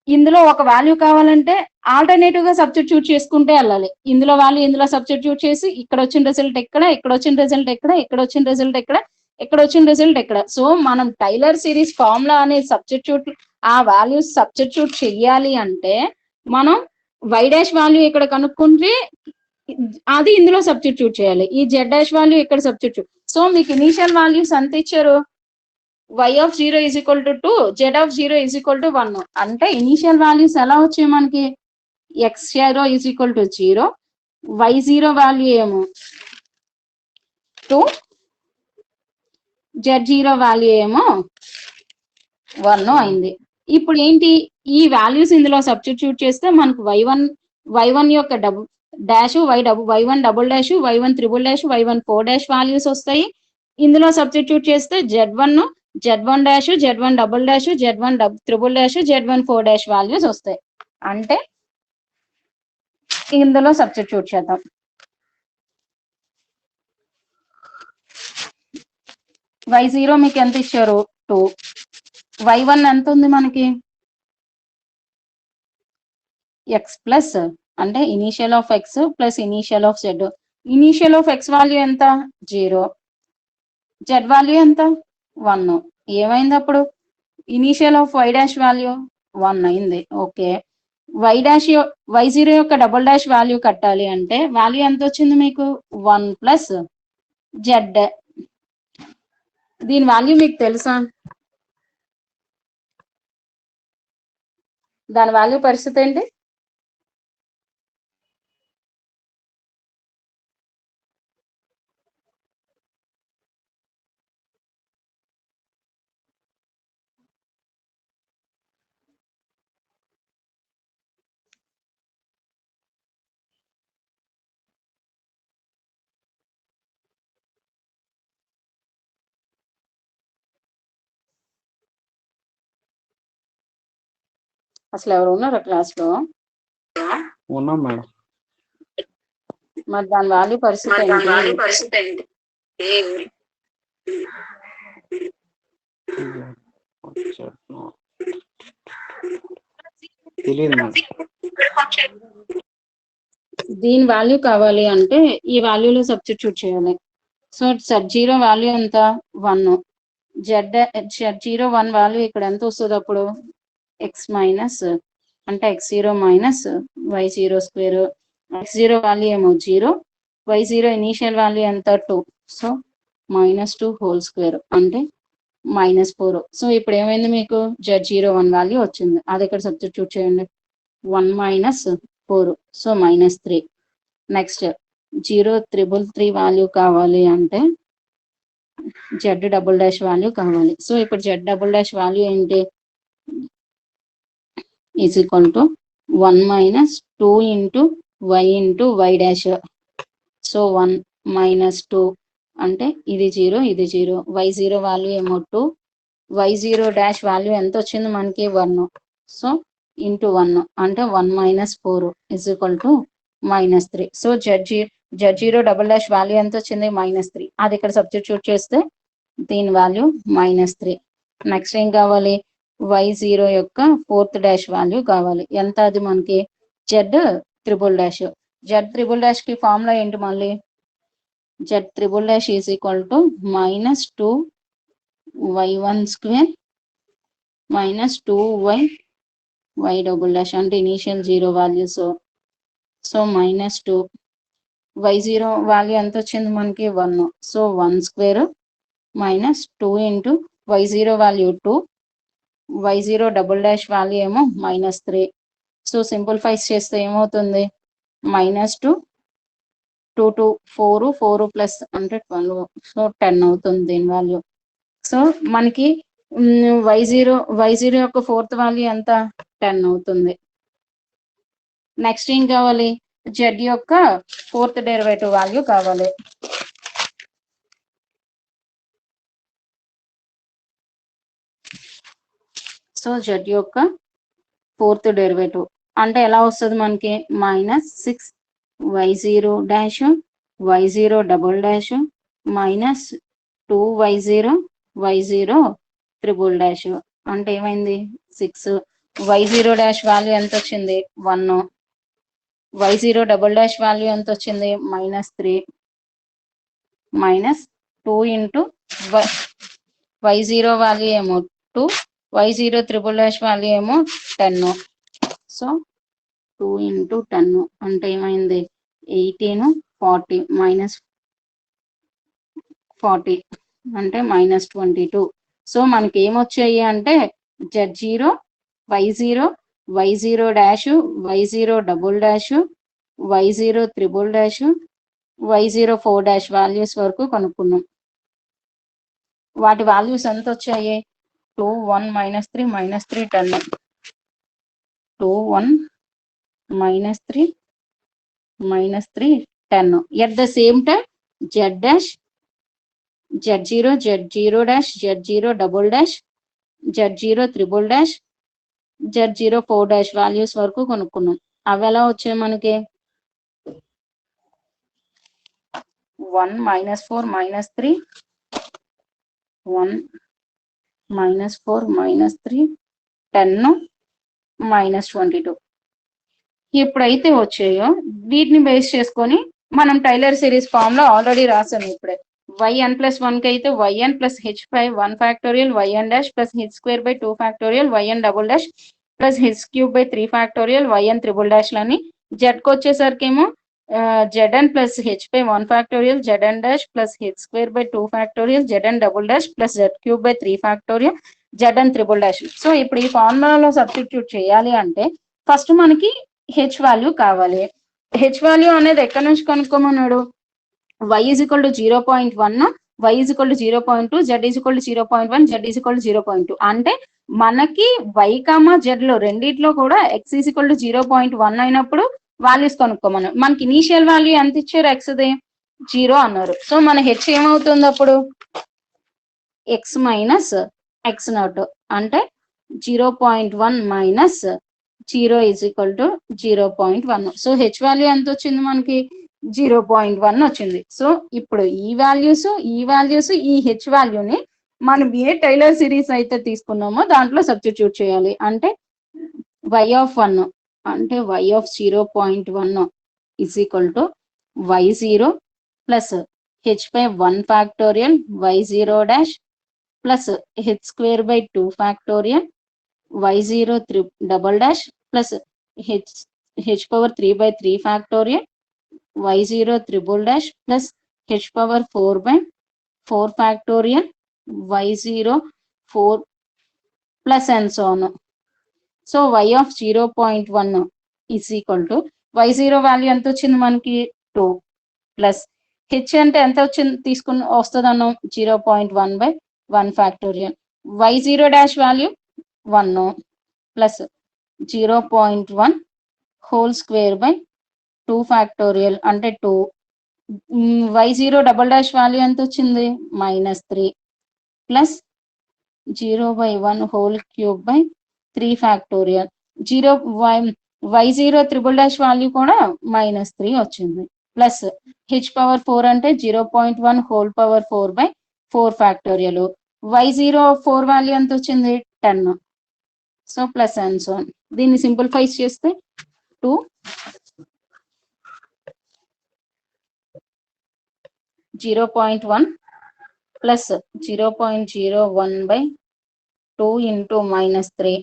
ఇందులో ఒక వాల్యూ కావాలంటే ఆల్టర్నేటివ్ గా సబ్స్టిట్యూట్ చేసుకుంటే వెళ్ళాలి. ఇందులో వాల్యూ ఇందులో సబ్స్టిట్యూట్ చేసి ఇక్కడ వచ్చిన రిజల్ట్ ఎక్కడ, ఇక్కడ వచ్చిన రిజల్ట్ ఎక్కడ, ఇక్కడ వచ్చిన రిజల్ట్ ఎక్కడ, ఇక్కడ వచ్చిన రిజల్ట్ ఎక్కడ. సో మనం టైలర్ సిరీస్ ఫార్ములా అనే సబ్స్టిట్యూట్ ఆ వాల్యూస్ సబ్స్టిట్యూట్ చెయ్యాలి అంటే మనం వై డాష్ వాల్యూ ఇక్కడ కనుక్కుంటే అది ఇందులో సబ్స్టిట్యూట్ చేయాలి. ఈ జెడ్ డాష్ వాల్యూ ఇక్కడ సబ్స్టిట్యూట్. సో మీకు ఇనీషియల్ వాల్యూస్ ఎంత ఇచ్చారు? y(0) is equal to 2, z(0) is equal to 1. అంటే ఇనీషియల్ వాల్యూస్ ఎలా వచ్చాయి మనకి? x(0) is equal to 0, y(0) value ఏమో 2, z(0) వాల్యూ ఏమో 1 అయింది. ఇప్పుడు ఏంటి? ఈ వాల్యూస్ ఇందులో సబ్స్టిట్యూట్ చేస్తే మనకు y1 యొక్క dash, y1 double dash, y1 triple dash, y1 4 dash values వస్తాయి. ఇందులో సబ్స్టిట్యూట్ చేస్తే z1 dash, z1 double dash, z1 triple dash, z1 4 dash values వస్తాయి. అంటే ఇందులో సబ్స్టిట్యూట్ చేద్దాం. y0 మీకు ఎంత ఇచ్చారు? 2. y1 ఎంత ఉంది మనకి? ఎక్స్ ప్లస్, అంటే initial of x plus initial of z. Initial of x value ఎంత? 0. జెడ్ వాల్యూ ఎంత? 1. ఏమైంది అప్పుడు? Initial of y dash value 1 అయింది. ఓకే, y0 యొక్క డబుల్ డాష్ వాల్యూ కట్టాలి అంటే వాల్యూ ఎంత వచ్చింది మీకు? 1 ప్లస్ జెడ్. దీని వాల్యూ మీకు తెలుసా? దాని వాల్యూ పరిస్థితి ఏంటి? అసలు ఎవరు ఉన్నారా క్లాస్ లో? ఉన్నాం మేడం. మరి దాని వాల్యూ పరిస్థితి ఏంటి? తెలియదు మేడం. దీని వాల్యూ కావాలి అంటే ఈ వాల్యూలో సబ్స్టిట్యూట్ చేయాలి. సో Z0 వాల్యూ ఎంత? 1. Z01 వాల్యూ ఇక్కడ ఎంత వస్తుంది అప్పుడు? x మైనస్ అంటే x0 minus y0 square. x0 value ఏమో 0, y0 ఇనీషియల్ వాల్యూ ఎంత? 2. సో -2 హోల్ స్క్వేర్ అంటే -4. సో ఇప్పుడు ఏమైంది మీకు? Z01 వాల్యూ వచ్చింది, అది ఇక్కడ సబ్స్టిట్యూట్ చేయండి. 1 - 4 సో -3. నెక్స్ట్ 0,333 వాల్యూ కావాలి అంటే Z" వాల్యూ కావాలి. సో ఇప్పుడు Z" వాల్యూ ఏంటి? Is equal to 1 - 2 × y × y'. So 1 - 2 అంటే ఇది 0, ఇది 0. y0 వాల్యూ ఏమో 2, y0' వాల్యూ ఎంత వచ్చింది మనకి? 1. సో ఇంటూ 1 అంటే 1 - 4 is equal to -3. So Z0" value ఎంత వచ్చింది? -3. అది ఇక్కడ సబ్స్టిట్యూట్ చేస్తే దీని వాల్యూ -3. నెక్స్ట్ ఏం కావాలి? y0 యొక్క 4th వాల్యూ కావాలి. ఎంత అది మనకి? Z'. Z'' కి ఫార్ములా ఏంటి మళ్ళీ? Z'' is equal to -2 y1 square -2 y' అంటే initial 0 values. So -2 y0 value ఎంత వచ్చింది మనకి? 1. So 1 square -2 × y0 value 2, y0" value ఏమో -3. సో సింప్లిఫైస్ చేస్తే ఏమవుతుంది? -2 2 2 4 4 ప్లస్ అంటే 12. సో 10 అవుతుంది దీని వాల్యూ. సో మనకి y0 యొక్క 4th వాల్యూ ఎంత? 10 అవుతుంది. నెక్స్ట్ ఏం కావాలి? Z యొక్క 4th డెరివేటివ్ వాల్యూ కావాలి. సో Z యొక్క 4th డెరివేటివ్ అంటే ఎలా వస్తుంది మనకి? -6 y0' y0" -2 y0 అంటే ఏమైంది? 6. y0' వాల్యూ ఎంత వచ్చింది? 1. y0" వాల్యూ ఎంత వచ్చింది? -3 -2 × y0 వాల్యూ ఏమో 2, y0" వాల్యూ ఏమో 10. సో 2 × 10 అంటే ఏమైంది? 18 40 -40 అంటే -22. సో మనకి ఏమొచ్చాయి అంటే Z0 y0 y0' y0 y0 y0 values వరకు కనుక్కున్నాం. వాటి వాల్యూస్ ఎంత వచ్చాయి? 2 1 -3 -3 10. 2 1 -3 -3 10. At the same time Z', Z0 Z0' Z0 Z0 Z0 values వరకు కొనుక్కున్నాం. అవి ఎలా వచ్చాయి మనకి? 1 -4 -3 1 -4 -3 10 -22. ఎప్పుడైతే వచ్చాయో వీటిని బేస్ చేసుకొని మనం టైలర్ సిరీస్ ఫామ్ లో ఆల్రెడీ రాసాము. ఇప్పుడే yn + 1 కి అయితే yn + h/1 factorial yn' + h²/2 factorial yn" + h³ 3 factorial yn" లని. z కి వచ్చేసరికి ఏమో zn + h/1 factorial zn' + h² 2 factorial zn" + z³ 3 factorial zn'. So ఇప్పుడు ఈ ఫార్ములాలో సబ్స్టిట్యూట్ చేయాలి అంటే ఫస్ట్ మనకి h వాల్యూ కావాలి. h వాల్యూ అనేది ఎక్కడి నుంచి కనుక్కోమన్నాడు? y = 0.1, y = 0.2, z = 0.1, z = 0.2. అంటే మనకి y, z లో రెండిట్లో కూడా x = 0.1 అయినప్పుడు వాల్యూస్ కనుక్కోమన్నారు. మనకి ఇనీషియల్ వాల్యూ ఎంత ఇచ్చారు? xది 0 అన్నారు. సో మన h ఏమవుతుంది అప్పుడు? x - x0 అంటే 0.1 - zero is equal to 0.1. So H value ఎంత వచ్చింది మనకి 0.1 వచ్చింది. సో ఇప్పుడు ఈ వాల్యూస్ ఈ హెచ్ వాల్యూని మనం ఏ టైలర్ సిరీస్ అయితే తీసుకున్నామో దాంట్లో సబ్స్టిట్యూట్ చేయాలి. అంటే y of 1 అంటే y of 0.1 is equal to y0 plus h by 1 factorial y0 dash plus h square by 2 factorial y0 double dash plus h power 3 by 3 factorial y0 triple dash plus h power 4 by 4 factorial y0 4 plus and so on. So y of 0.1 is equal to y0 value ఎంత వచ్చింది మనకి 2 plus H అంటే ఎంత వచ్చింది తీసుకుని వస్తుంది అన్నాం 0.1 by 1 factorial y0 dash value 1 plus 0.1 whole square by 2 factorial అంటే 2 y0 డబల్ డాష్ వాల్యూ ఎంత వచ్చింది -3 plus 0/1 whole cube by 3 factorial y0 triple dash value కూడా -3 వచ్చింది ప్లస్ h పవర్ 4 అంటే 0.1 whole power 4 by 4 factorial y0 4 value ఎంత వచ్చింది 10. So plus and so దీన్ని simplify చేస్తే 2 0.1 plus 0.01 by 2 into -3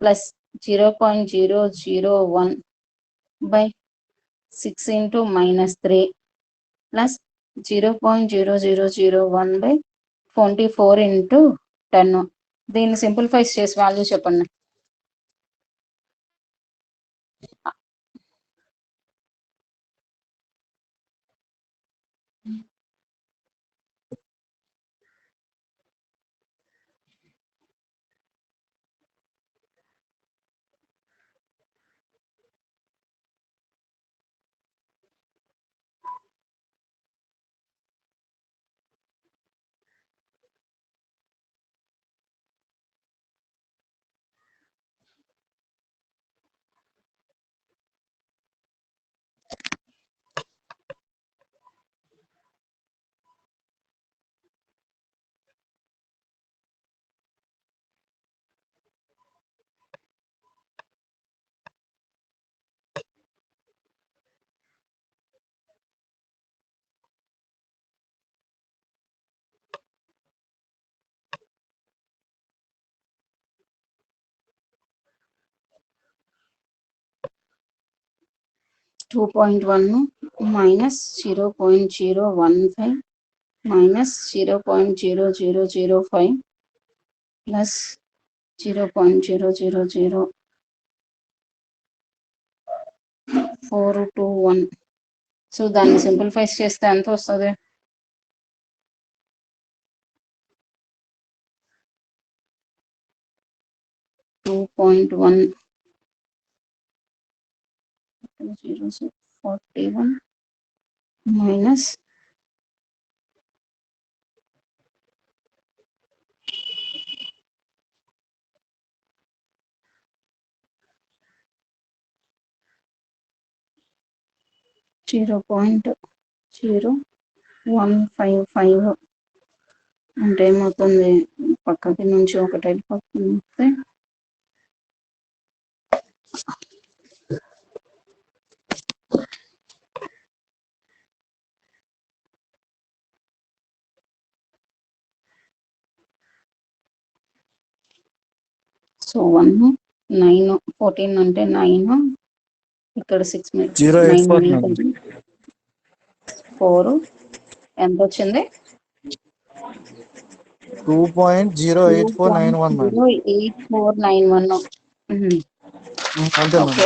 plus 0.001 by 6 into -3 plus 0.0001 by 24 into 10. దీన్ని simplify చేసి value చెప్పండి. -2.1 minus 0.015 minus 0.0005 plus 0.000421. సో దాన్ని సింప్లిఫై చేస్తే ఎంత వస్తుంది 2.1 0.41 minus 0.0155 అంటే ఏమవుతుంది పక్కకి నుంచి ఒకటి వెళ్ళిపోతుంది సో 1 9 14 అంటే 9 ఇక్కడ 6 మినిట్స్ 4 ఎంత వచ్చింది 2.08491 ఓకే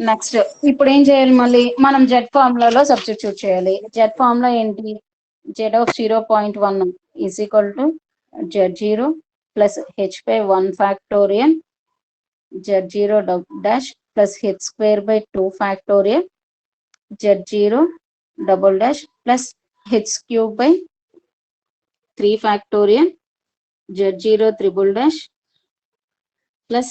నెక్స్ట్ ఇప్పుడు ఏం చేయాలి మళ్ళీ మనం జెడ్ ఫార్ములాలో సబ్స్టిట్యూట్ చేయాలి జెడ్ ఫార్ములా ఏంటి z of 0.1 is equal to z0 plus h by 1 factorial z0 dash plus h square by 2 factorial z0 double dash plus h cube by 3 factorial Z0 triple dash plus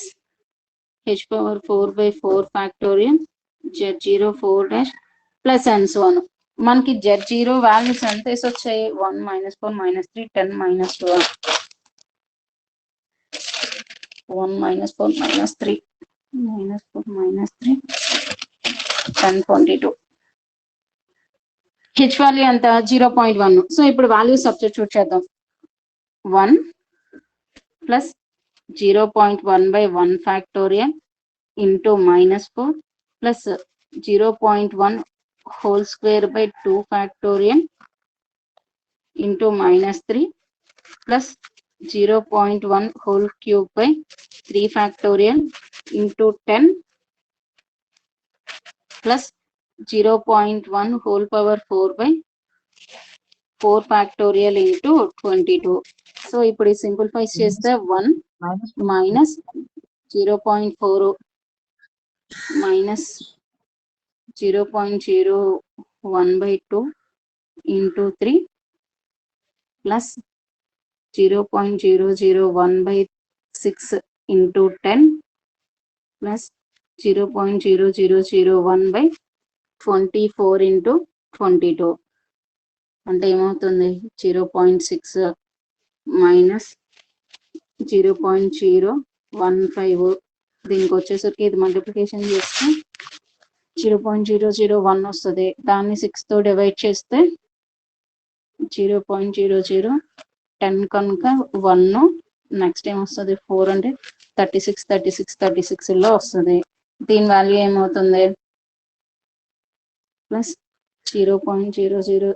h power 4 by 4 factorial Z0 4 dash plus and so on. మనకి Z0 values ఎంత వేసి వచ్చాయి 1 -4 -3 10 -2 1 -4 -3 -4 -3 10 22 H value ఎంత 0.1. So ఇప్పుడు value substitute చేద్దాం 1 plus 0.1 by 1 factorial into -4 plus 0.1 whole square by 2 factorial into -3 plus 0.1 whole cube by 3 factorial into 10 plus 0.1 whole power 4 by 4 factorial into 22. So ఇప్పుడు simplify చేస్తే 1 minus 0.4 minus 0.01 by 2 into 3 plus 0.001 by 6 into 10 plus 0.0001 by 24 into 22 అంటే ఏమవుతుంది 0.6 minus 0.015 దీనికి వచ్చేసరికి ఇది multiplication చేస్తే 0.001 వస్తుంది. దాన్ని 6 తో డివైడ్ చేస్తే 0.0010 కనుక 1 నెక్స్ట్ ఏం వస్తుంది 4 అంటే 36 లో వస్తుంది. దీని వాల్యూ ఏమవుతుంది ప్లస్ 0.000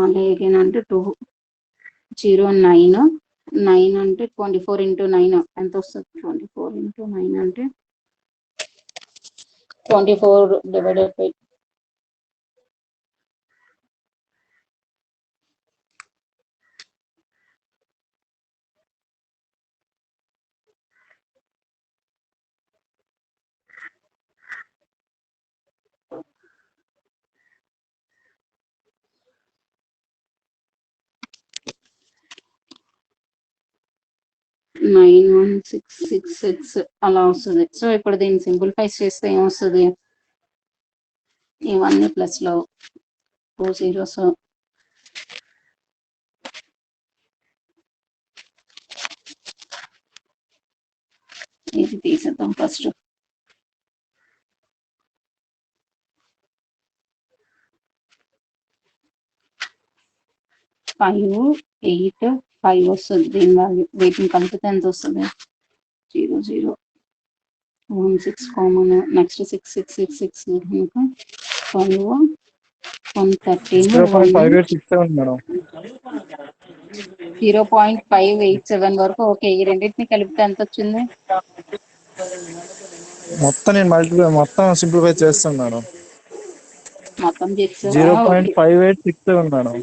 మళ్ళీ అగైన్ అంటే 209 అంటే 24 into 9 ఎంత వస్తుంది 24 into 9 అంటే 24 divided by 91666 అలా వస్తుంది. సో ఇప్పుడు దీన్ని సింప్లిఫై చేస్తే ఏమొస్తుంది ఇవన్నీ ప్లస్ లో 2 zeros ఇది తీసేద్దాం ఫస్ట్ 5 8 5 వస్తుంది. దీని వాల్యూ వీటిని కలిపితే ఎంత వస్తుంది 0016 కామన్ నెక్స్ట్ 6666 కనుక 12 113 0.587 వరకు ఓకే. ఈ రెండింటిని కలిపితే ఎంత వచ్చింది మొత్తం సింప్లిఫై చేస్తాను మేడం. మొత్తం 0.5867 మేడం.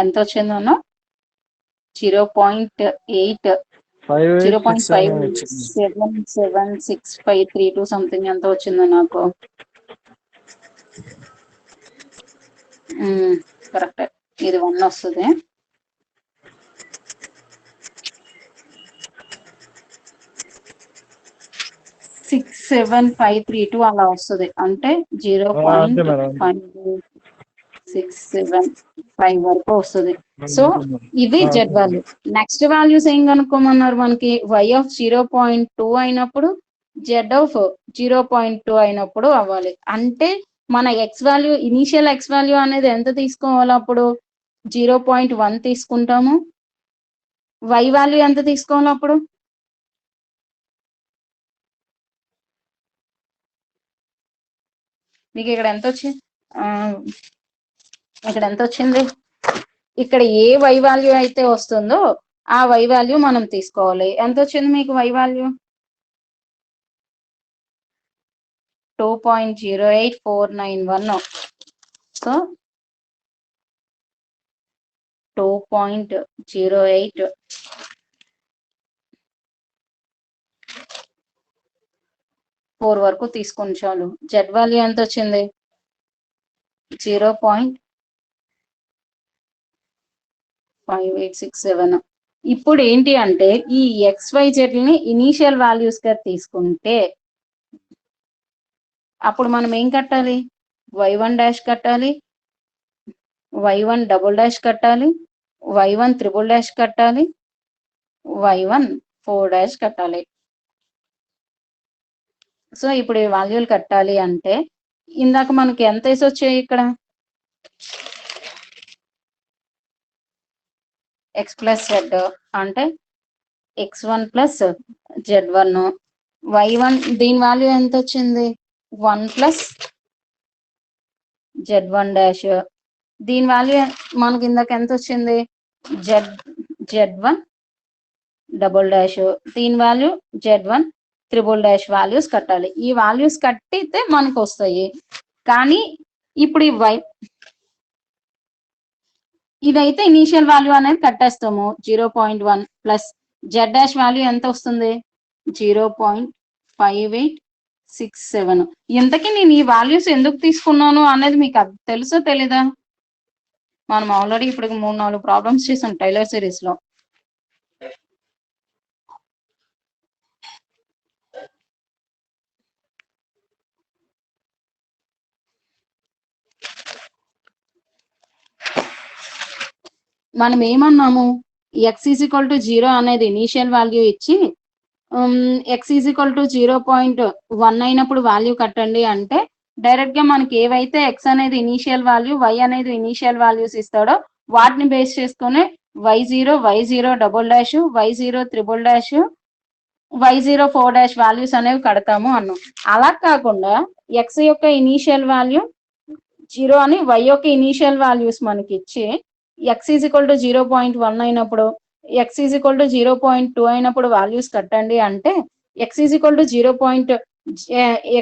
ఎంత వచ్చిందో 0.5776532 సంథింగ్ ఎంత వచ్చిందో నాకు కరెక్ట్. ఇది 1 వస్తుంది. సిక్స్ 7.532 అలా వస్తుంది. అంటే 0.5675 వరకు వస్తుంది. సో ఇది జెడ్ వాల్యూ. నెక్స్ట్ వాల్యూస్ ఏం కనుక్కోమన్నారు మనకి y ఆఫ్ 0.2 అయినప్పుడు z ఆఫ్ 0.2 అయినప్పుడు అవ్వాలి. అంటే మన X value initial X value అనేది ఎంత తీసుకోవాలి అప్పుడు 0.1 తీసుకుంటాము. y వాల్యూ ఎంత తీసుకోవాలి అప్పుడు మీకు ఇక్కడ ఎంత వచ్చింది ఇక్కడ ఏ y వాల్యూ అయితే వస్తుందో ఆ y వాల్యూ మనం తీసుకోవాలి. ఎంత వచ్చింది మీకు y వాల్యూ 2.08491. సో 2.08 4 వరకు తీసుకొని చాలు. జెడ్ వాల్యూ ఎంత వచ్చింది? 0.5867. ఇప్పుడు ఏంటి అంటే ఈ XYZ ని ఇనీషియల్ వాల్యూస్ గా తీసుకుంటే అప్పుడు మనం ఏం కట్టాలి? y1 డాష్ కట్టాలి, y1 డబుల్ డాష్ కట్టాలి, y1 త్రిబుల్ డాష్ కట్టాలి, y1 4 డాష్ కట్టాలి. సో ఇప్పుడు ఈ వాల్యూలు కట్టాలి అంటే ఇందాక మనకి ఎంత వేసి వచ్చాయి ఇక్కడ? x ప్లస్ z అంటే x1 ప్లస్ z1, y1 దీని వాల్యూ ఎంత వచ్చింది? 1 ప్లస్ z1 డాష్, దీని వాల్యూ మనకి ఇందాక ఎంత వచ్చింది? z1 డబుల్ డాష్, దీని value z1 triple dash values కట్టాలి. ఈ వాల్యూస్ కట్టితే మనకు వస్తాయి. కానీ ఇప్పుడు ఈ ఇదైతే ఇనీషియల్ వాల్యూ అనేది కట్టేస్తాము. 0.1 ప్లస్ జెడ్ డాష్ వాల్యూ ఎంత వస్తుంది? 0.5867. ఇంతకీ నేను ఈ వాల్యూస్ ఎందుకు తీసుకున్నాను అనేది మీకు తెలుసో తెలీదా? మనం ఆల్రెడీ ఇప్పుడు 3-4 ప్రాబ్లమ్స్ చేసాం టైలర్ సిరీస్ లో. మనం ఏమన్నాము? x ఈజ్ ఈక్వల్ టు 0 అనేది ఇనీషియల్ వాల్యూ ఇచ్చి x ఈజ్ ఈక్వల్ టు 0.1 అయినప్పుడు వాల్యూ కట్టండి అంటే డైరెక్ట్ గా మనకి ఏవైతే x అనేది ఇనీషియల్ వాల్యూ, y అనేది ఇనీషియల్ వాల్యూస్ ఇస్తాడో వాటిని బేస్ చేసుకుని y0 double dash, y0 triple dash, y0 4 dash values అనేవి కడతాము అన్నాం. అలా కాకుండా x యొక్క ఇనీషియల్ వాల్యూ 0 అని y యొక్క ఇనీషియల్ వాల్యూస్ మనకి ఇచ్చి x ఈజ్ ఈక్వల్ టు 0.1 అయినప్పుడు, x ఈజ్ ఈక్వల్ టు 0.2 అయినప్పుడు వాల్యూస్ కట్టండి అంటే x is equal to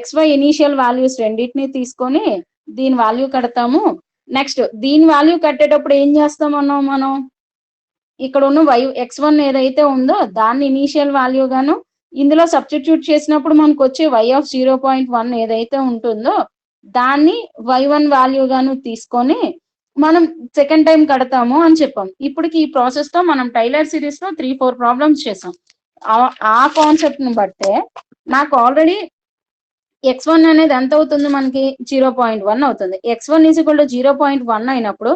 xy initial values రెండింటిని తీసుకొని దీని వాల్యూ కడతాము. నెక్స్ట్ దీని వాల్యూ కట్టేటప్పుడు ఏం చేస్తామన్నాం మనం? ఇక్కడ ఉన్న x1 ఏదైతే ఉందో దాన్ని ఇనీషియల్ వాల్యూ గాను ఇందులో సబ్స్టిట్యూట్ చేసినప్పుడు మనకు వచ్చే y ఆఫ్ 0.1 ఏదైతే ఉంటుందో దాన్ని y1 వాల్యూ గాను తీసుకొని మనం సెకండ్ టైం కడతాము అని చెప్పాం. ఇప్పటికి ఈ ప్రాసెస్ తో మనం టైలర్ సిరీస్ లో 3-4 ప్రాబ్లమ్స్ చేసాం. ఆ కాన్సెప్ట్ ని బట్టే నాకు ఆల్రెడీ x1 అనేది ఎంత అవుతుంది? మనకి 0.1 అవుతుంది. x1 ఈజ్ ఈక్వల్ టు 0.1 అయినప్పుడు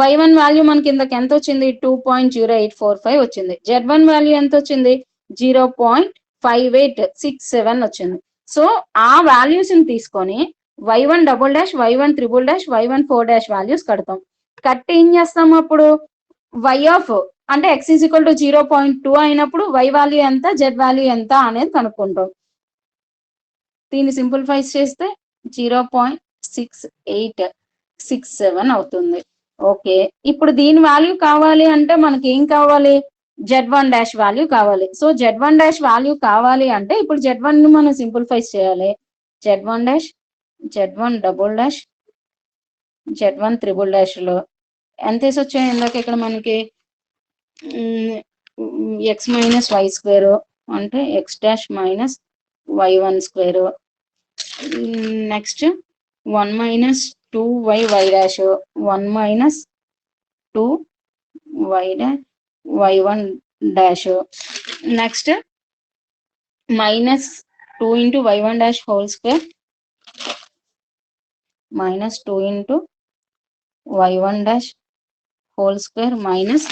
y1 వాల్యూ మనకి ఇందాక ఎంత వచ్చింది? 2.0845 వచ్చింది. z1 వాల్యూ ఎంత వచ్చింది? 0.5867 వచ్చింది. సో ఆ వాల్యూస్ ని తీసుకొని y1 double dash, y1 triple dash, y1 4 dash values కడతాం. కట్టి ఏం చేస్తాం అప్పుడు? y ఆఫ్ అంటే x ఈజ్ ఈక్వల్ టు 0.2 అయినప్పుడు y వాల్యూ ఎంత, z వాల్యూ ఎంత అనేది కనుక్కుంటాం. దీన్ని సింప్లిఫైస్ చేస్తే 0.6867 అవుతుంది. ఓకే, ఇప్పుడు దీని వాల్యూ కావాలి అంటే మనకి ఏం కావాలి? z1 డాష్ వాల్యూ కావాలి. సో z1 డాష్ వాల్యూ కావాలి అంటే ఇప్పుడు z1 ని మనం సింప్లిఫైస్ చేయాలి. z1 dash, z1 double dash, z1 triple dash లో ఎంత వేసి వచ్చాయి ఇందాక ఇక్కడ మనకి? x మైనస్ వై స్క్వేర్ అంటే x dash minus y1 square, next 1 minus 2y y dash, 1 minus 2y dash y1 dash, next minus 2 into y1 dash whole square minus 2 into y1 dash whole square minus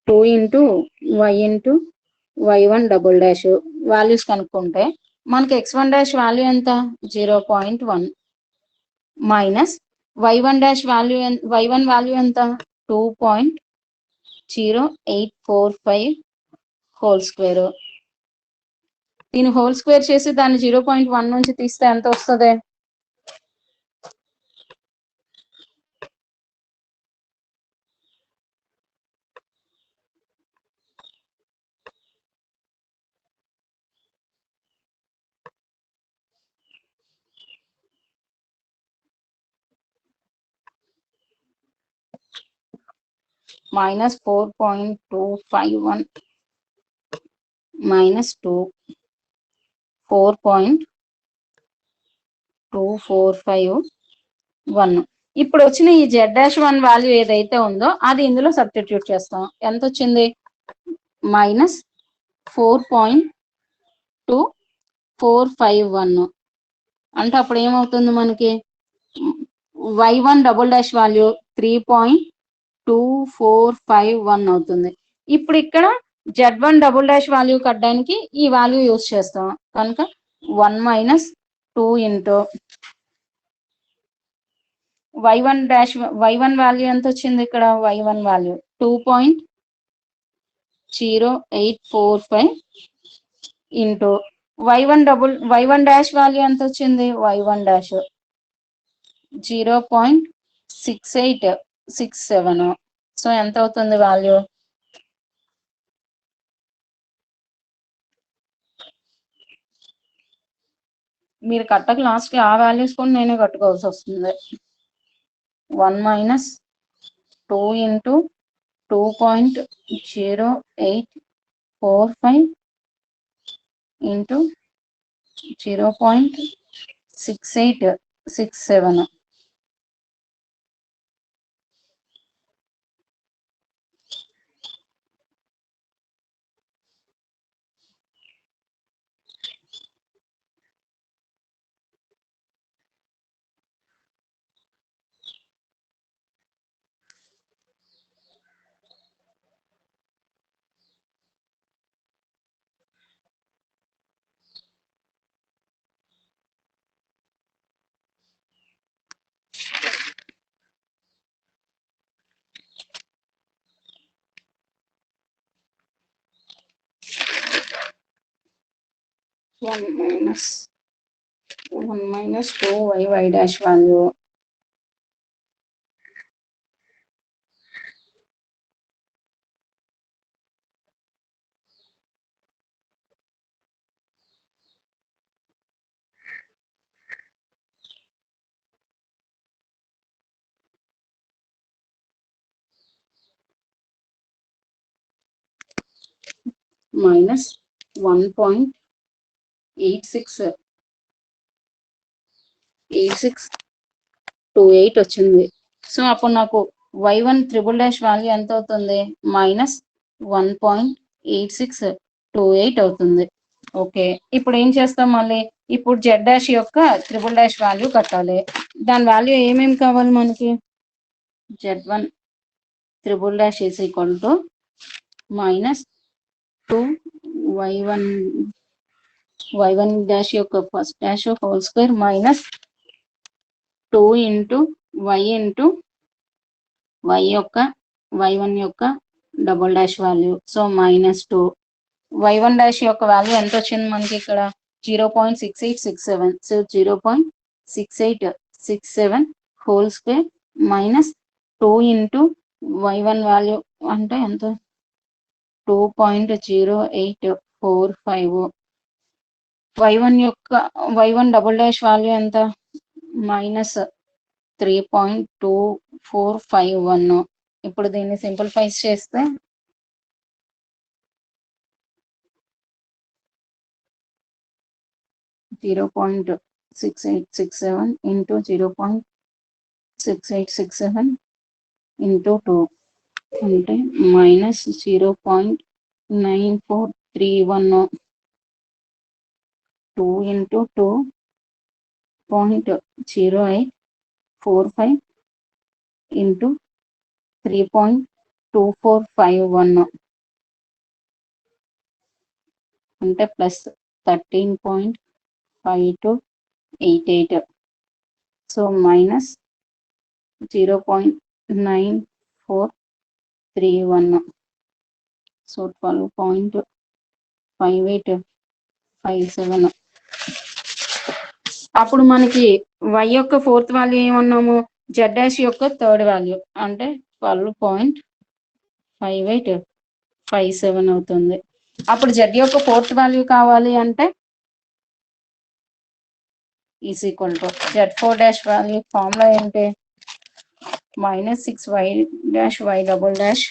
2 into y1 double dash values కనుక్కుంటే మనకి x1 dash value ఎంత? 0.1 minus y1 dash value y1 value ఎంత? 2.0845 whole square. దీని whole square చేసి దాన్ని 0.1 నుంచి తీస్తే ఎంత వస్తుంది? minus 4.251 minus 2 4.2451. ఇప్పుడు వచ్చిన ఈ z-1 వాల్యూ ఏదైతే ఉందో అది ఇందులో సబ్స్టిట్యూట్ చేస్తాం. ఎంత వచ్చింది? -4.2451. అంటే అప్పుడు ఏమవుతుంది మనకి? y1 డబుల్ డాష్ వాల్యూ 3.2451 అవుతుంది. ఇప్పుడు ఇక్కడ z1 డబుల్ డాష్ వాల్యూ కట్టడానికి ఈ వాల్యూ యూస్ చేస్తాం కనుక 1 - 2 ఇంటూ y1 వాల్యూ ఎంత వచ్చింది? ఇక్కడ y1 value 2.0845 into y1 dash value ఎంత వచ్చింది? y1 dash 0.6867. సో ఎంత అవుతుంది వాల్యూ? మీరు కట్టక లాస్ట్ కి ఆ వాల్యూస్ కూడా నేనే కట్టుకోవాల్సి వస్తుంది. 1 - 2 into 2.0845 into 0.6867. One minus 2 y dash value minus 1.8628 వచ్చింది. సో అప్పుడు నాకు y1 ట్రిపుల్ డాష్ వాల్యూ ఎంత అవుతుంది? -1.8628 అవుతుంది. ఓకే, ఇప్పుడు ఏం చేస్తాం మళ్ళీ? ఇప్పుడు z డాష్ యొక్క ట్రిపుల్ డాష్ వాల్యూ కట్టాలి. దాని వాల్యూ ఏమేమి కావాలి మనకి? z1 triple dash is equal to -2 y1 dash యొక్క first dash whole square minus 2 into y1 యొక్క double dash value. So -2 y1 dash యొక్క వాల్యూ ఎంత వచ్చింది మనకి ఇక్కడ? 0.6867. So 0.6867 whole square minus 2 into y1 value అంటే ఎంత? 2.0845. y1 డబుల్ డాష్ వాల్యూ ఎంత? -3.2451. ఇప్పుడు దీన్ని సింప్లిఫైస్ చేస్తే (0.6867 into 0.6867 into 2) అంటే -0.9431. 2 into 2.0845 into 3.2451 అంటే ప్లస్ 13.5288. So minus 0.9431. సో 12.5857. అప్పుడు మనకి y యొక్క ఫోర్త్ వాల్యూ ఏమన్నాము? z డాష్ యొక్క థర్డ్ వాల్యూ అంటే 12.5857 అవుతుంది. అప్పుడు z యొక్క ఫోర్త్ వాల్యూ కావాలి అంటే is equal to z4 dash value formula ఏంటి? -6y dash y double dash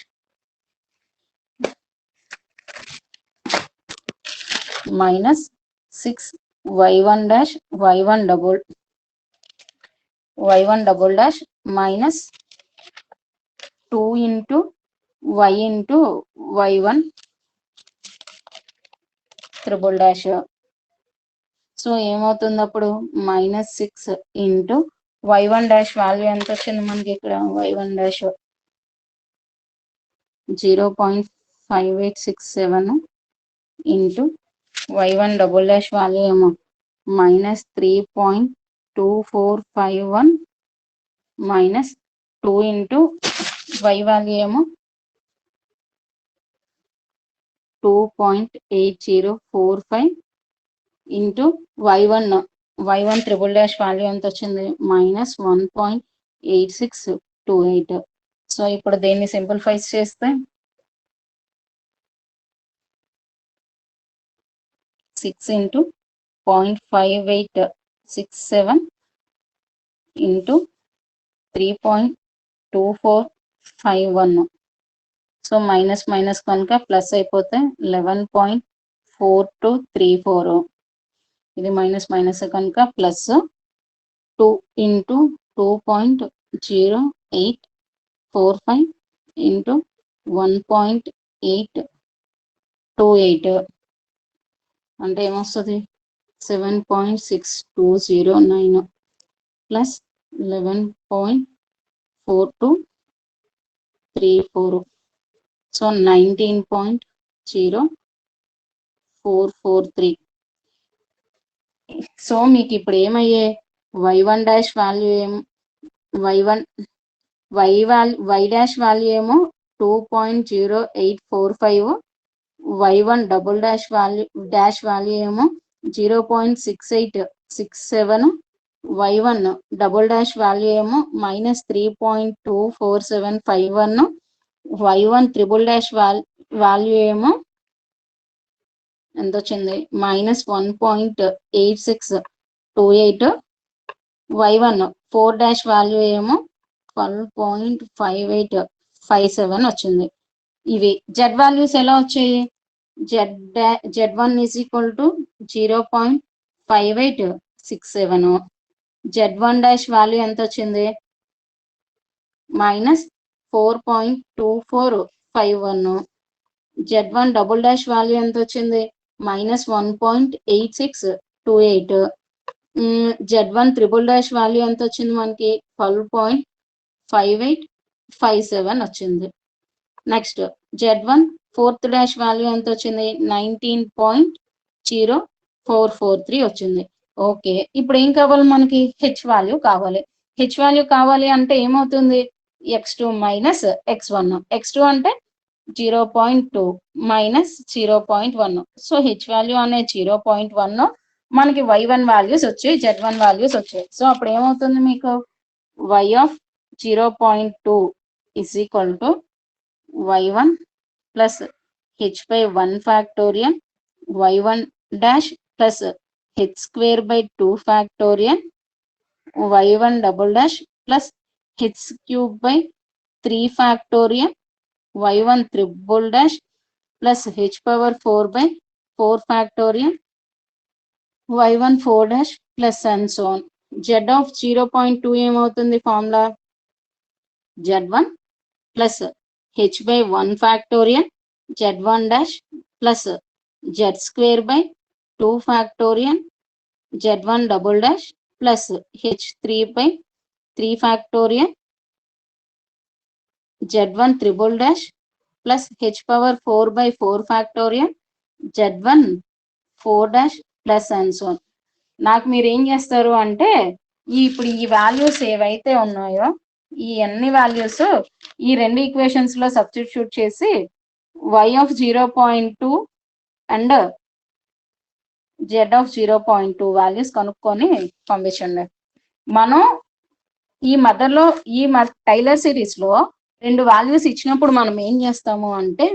-6 y1 dash y1 double dash minus 2 into y into y1 triple dash. So ఏమవుతుంది అప్పుడు -6 ఇంటూ y1 డాష్ వాల్యూ ఎంత వచ్చింది మనకి ఇక్కడ y1 dash 0.5867 into y1 double dash value ఏమో -3.2451 minus 2 into y value ఏమో 2.8045 into y1 triple dash value ఎంత వచ్చింది -1.8628. సో ఇప్పుడు దీన్ని సింప్లిఫైస్ చేస్తే 6 into 0.5867 into 3.2451. So minus minus కనుక ప్లస్ అయిపోతే 11.4234. ఇది మైనస్ మైనస్ కనుక ప్లస్ 2 ఇంటూ 2.0845 ఇంటూ 1.828 అంటే ఏమొస్తుంది 7.6209 ప్లస్ 11.4234. సో 19.0443. సో మీకు ఇప్పుడు ఏమయ్యే y1 డాష్ వాల్యూ ఏమో y డాష్ వాల్యూ ఏమో 2.0845, y1 డబుల్ డాష్ వాల్యూ ఏమో 0.6867, y1 డబుల్ డాష్ వాల్యూ ఏమో -3.2471, y1 ట్రిపుల్ డాష్ వాల్యూ ఏమో ఎంత వచ్చింది -1.8628, y1 4 డాష్ వాల్యూ ఏమో 12.5857 వచ్చింది. ఇవి జెడ్ వాల్యూస్ ఎలా వచ్చాయి z1 is equal to 0.5867, z1 dash value ఎంత వచ్చింది -4.2451, z1 డబుల్ డాష్ వాల్యూ ఎంత వచ్చింది -1.8628, z1 ట్రిపుల్ డాష్ వాల్యూ ఎంత వచ్చింది మనకి 12.5857 వచ్చింది. Next z1 fourth dash value ఎంత వచ్చింది 19.0443 వచ్చింది. ఓకే, ఇప్పుడు ఏం కావాలి మనకి హెచ్ వాల్యూ కావాలి. హెచ్ వాల్యూ కావాలి అంటే ఏమవుతుంది x2 మైనస్ x1, x2 అంటే 0.2 మైనస్ 0.1. సో హెచ్ వాల్యూ అనే 0.1, మనకి y1 వాల్యూస్ వచ్చాయి, z1 వాల్యూస్ వచ్చాయి. సో అప్పుడు ఏమవుతుంది మీకు y of 0.2 is equal to y1 plus h by 1 factorial y1 dash plus h square by 2 factorial y1 double dash plus h cube by 3 factorial y1 triple dash plus h power 4 by 4 factorial y1 4 dash plus and so on. z of 0.2 ఏమవుతుంది formula z1 plus h by 1 factorial z1 dash plus z square by 2 factorial z1 double dash plus h3 by 3 factorial z1 triple dash plus h power 4 by 4 factorial z1 4 dash plus and so on. నాకు మీరు ఏం చేస్తారు అంటే ఇప్పుడు ఈ values ఏవైతే ఉన్నాయో ఈ అన్ని వాల్యూస్ ఈ రెండు ఈక్వేషన్స్ లో సబ్స్టిట్యూట్ చేసి y of 0.2 and z of 0.2 values కనుక్కొని పంపించండి. మనం ఈ మధ్యలో టైలర్ సిరీస్ లో రెండు వాల్యూస్ ఇచ్చినప్పుడు మనం ఏం చేస్తాము అంటే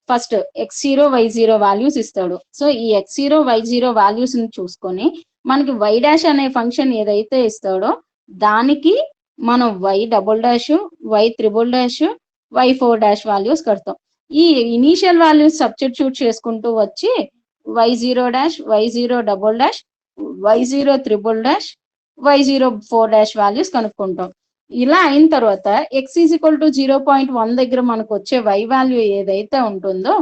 ఫస్ట్ x0 y0 వాల్యూస్ ఇస్తాడు. సో ఈ x0 y0 వాల్యూస్ ని చూసుకొని మనకి y డాష్ అనే ఫంక్షన్ ఏదైతే ఇస్తాడో దానికి మనం y double dash y triple dash y4 dash values కడతాం. ఈ ఇనీషియల్ వాల్యూస్ సబ్స్టిట్యూట్ చేసుకుంటూ వచ్చి y0 dash y0 double dash y0 triple dash y0 4 dash values కనుక్కుంటాం. ఇలా అయిన తర్వాత x ఈజ్ ఈక్వల్ టు 0.1 దగ్గర మనకు వచ్చే y వాల్యూ ఏదైతే ఉంటుందో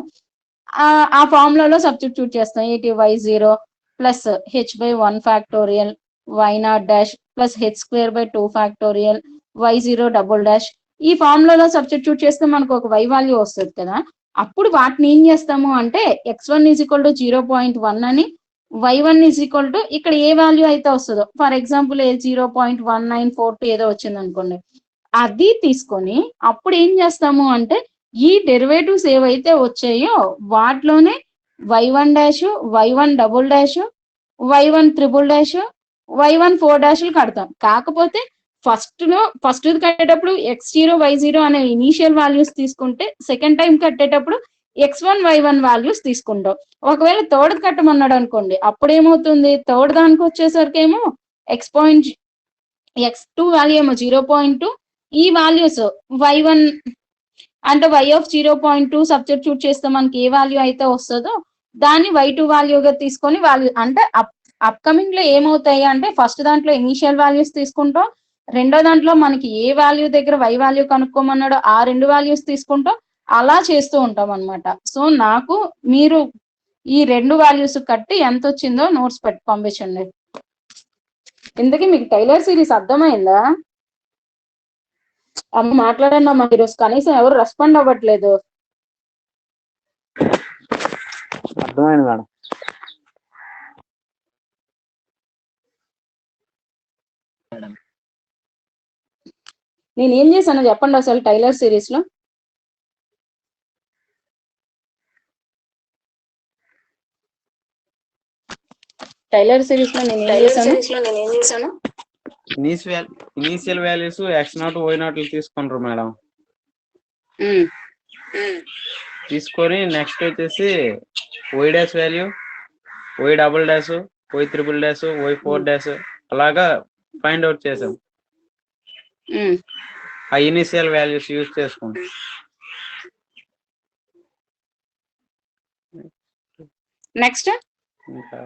ఆ ఫార్ములాలో సబ్స్టిట్యూట్ చేస్తాం. ఏంటి y0 plus h/1 factorial y0 dash plus h²/2 factorial y0 double dash. ఈ ఫార్ములాలో సబ్స్టిట్యూట్ చేస్తే మనకు ఒక y వాల్యూ వస్తుంది కదా. అప్పుడు వాటిని ఏం చేస్తాము అంటే x1 ఈజ్ ఈక్వల్ టు 0.1 అని, y1 ఈజ్ ఈక్వల్ టు ఇక్కడ ఏ వాల్యూ అయితే వస్తుందో, ఫర్ ఎగ్జాంపుల్ 0.1942 ఏదో వచ్చింది అనుకోండి, అది తీసుకొని అప్పుడు ఏం చేస్తాము అంటే ఈ డెరివేటివ్స్ ఏవైతే వచ్చాయో వాటిలోనే y1 dash, y1 double dash, y1 triple dash, y1 4 డాష్లు కడతాం. కాకపోతే ఫస్ట్ కట్టేటప్పుడు x0 y0 అనే ఇనీషియల్ వాల్యూస్ తీసుకుంటే సెకండ్ టైం కట్టేటప్పుడు x1 y1 వాల్యూస్ తీసుకుంటాం. ఒకవేళ థర్డ్ కట్టమన్నాడు అనుకోండి, అప్పుడు ఏమవుతుంది, థర్డ్ దానికి వచ్చేసరికి ఏమో x2 వాల్యూ ఏమో 0.2, ఈ వాల్యూస్ y1 అంటే y ఆఫ్ 0.2 సబ్స్టిట్యూట్ చేస్తే మనకి ఏ వాల్యూ అయితే వస్తుందో దాన్ని y2 వాల్యూగా తీసుకొని వాల్యూ అంటే అప్కమింగ్ లో ఏమవుతాయి అంటే ఫస్ట్ దాంట్లో ఇనీషియల్ వాల్యూస్ తీసుకుంటాం, రెండో దాంట్లో మనకి ఏ వాల్యూ దగ్గర y వాల్యూ కనుక్కోమన్నాడో ఆ రెండు వాల్యూస్ తీసుకుంటాం, అలా చేస్తూ ఉంటాం అనమాట. సో నాకు మీరు ఈ రెండు వాల్యూస్ కట్టి ఎంత వచ్చిందో నోట్స్ పెట్టి పంపించండి. ఇందుకే మీకు టైలర్ సిరీస్ అర్థమైందా? అమ్మ మాట్లాడండి అమ్మా, ఈరోజు కనీసం ఎవరు రెస్పాండ్ అవ్వట్లేదు. అర్థమైంది మేడం. నేను ఏం చేశానో చెప్పండి అసలు టైలర్ సిరీస్ లో. టైలర్ సిరీస్ లో నేను ఏం చేశాను, ఇనీషియల్ వాల్యూస్ x0 y0 తీసుకుంటారు మేడం. తీసుకొని నెక్స్ట్ వచ్చేసి y dash value, y double dash, y triple dash, y 4 dash అలాగా ఫైండ్ అవుట్ చేసాం. ఆ ఇనిషియల్ వాల్యూస్ యూజ్ చేసుకుంటాం. నెక్స్ట్ ఇంకా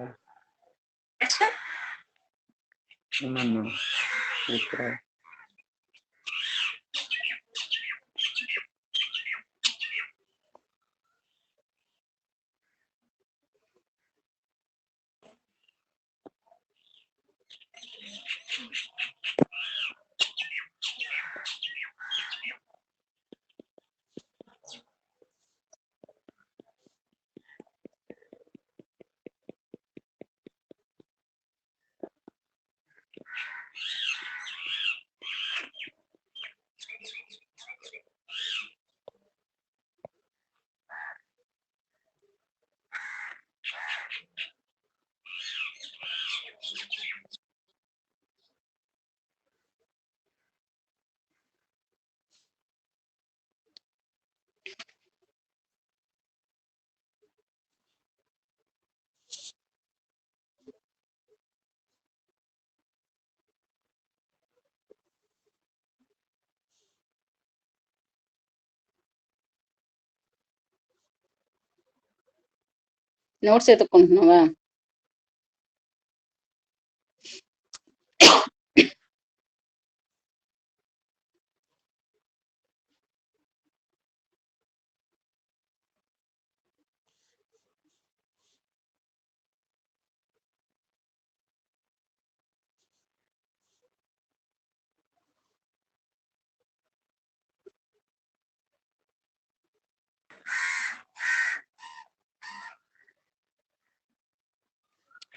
నోట్స్ ఎత్తుక్కుంటున్నావా?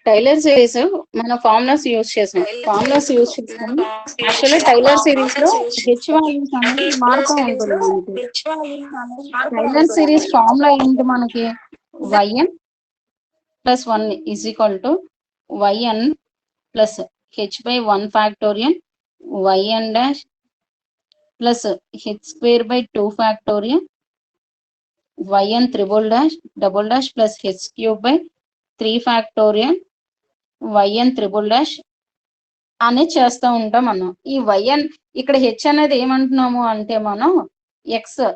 టైలర్ సిరీస్ మన ఫార్ములాస్ యూజ్ చేసాం. యాక్చువల్లీ టైలర్ సిరీస్ లో హెచ్ వాల్యూస్ అనేది మారుతూ ఉంటుంది మనకి. టైలర్ సిరీస్ ఫార్ములా ఏంటి మనకి, yn plus 1 is equal to yn plus h/1 factorial yn dash plus h²/2 factorial yn triple dash double dash plus h³ 3 factorial yn triple dash అని చేస్తూ ఉంటాం మనం. ఈ yn ఇక్కడ h అనేది ఏమంటున్నాము అంటే మనం xn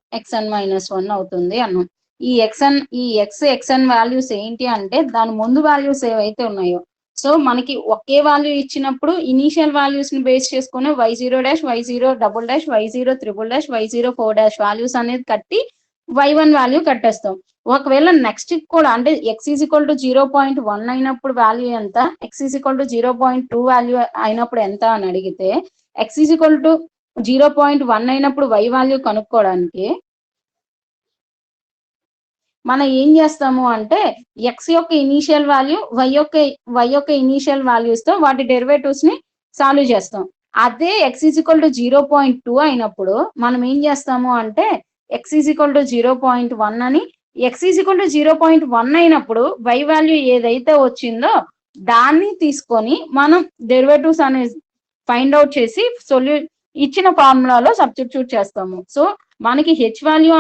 - xn - 1 అవుతుంది అన్నాం. ఎక్స్ఎన్ వాల్యూస్ ఏంటి అంటే దాని ముందు వాల్యూస్ ఏవైతే ఉన్నాయో, సో మనకి ఒకే వాల్యూ ఇచ్చినప్పుడు ఇనీషియల్ వాల్యూస్ ని బేస్ చేసుకుని y0 y0 y0 y0 4 values అనేది కట్టి y1 వాల్యూ కట్టేస్తాం. ఒకవేళ నెక్స్ట్ కూడా అంటే x ఈజ్ ఈక్వల్ టు 0.1 అయినప్పుడు వాల్యూ ఎంత, x is equal to 0.2 value అయినప్పుడు ఎంత అని అడిగితే x ఈజ్ ఈక్వల్ టు 0.1 అయినప్పుడు y వాల్యూ కనుక్కోవడానికి మనం ఏం చేస్తాము అంటే x యొక్క ఇనీషియల్ వాల్యూ y యొక్క ఇనీషియల్ వాల్యూస్ తో వాటి డెరివేటివ్స్ ని సాల్వ్ చేస్తాం. అదే x ఈజ్ ఈక్వల్ టు 0.2 అయినప్పుడు మనం ఏం చేస్తాము అంటే x ఈజ్ ఈక్వల్ టు 0.1 అని, x ఈజ్ ఈక్వల్ టు 0.1 అయినప్పుడు y వాల్యూ ఏదైతే వచ్చిందో దాన్ని తీసుకొని మనం డెరివేటివ్స్ అనేది ఫైండ్ అవుట్ చేసి ఇచ్చిన ఫార్ములాలో సబ్స్టిట్యూట్ చేస్తాము. సో మనకి h value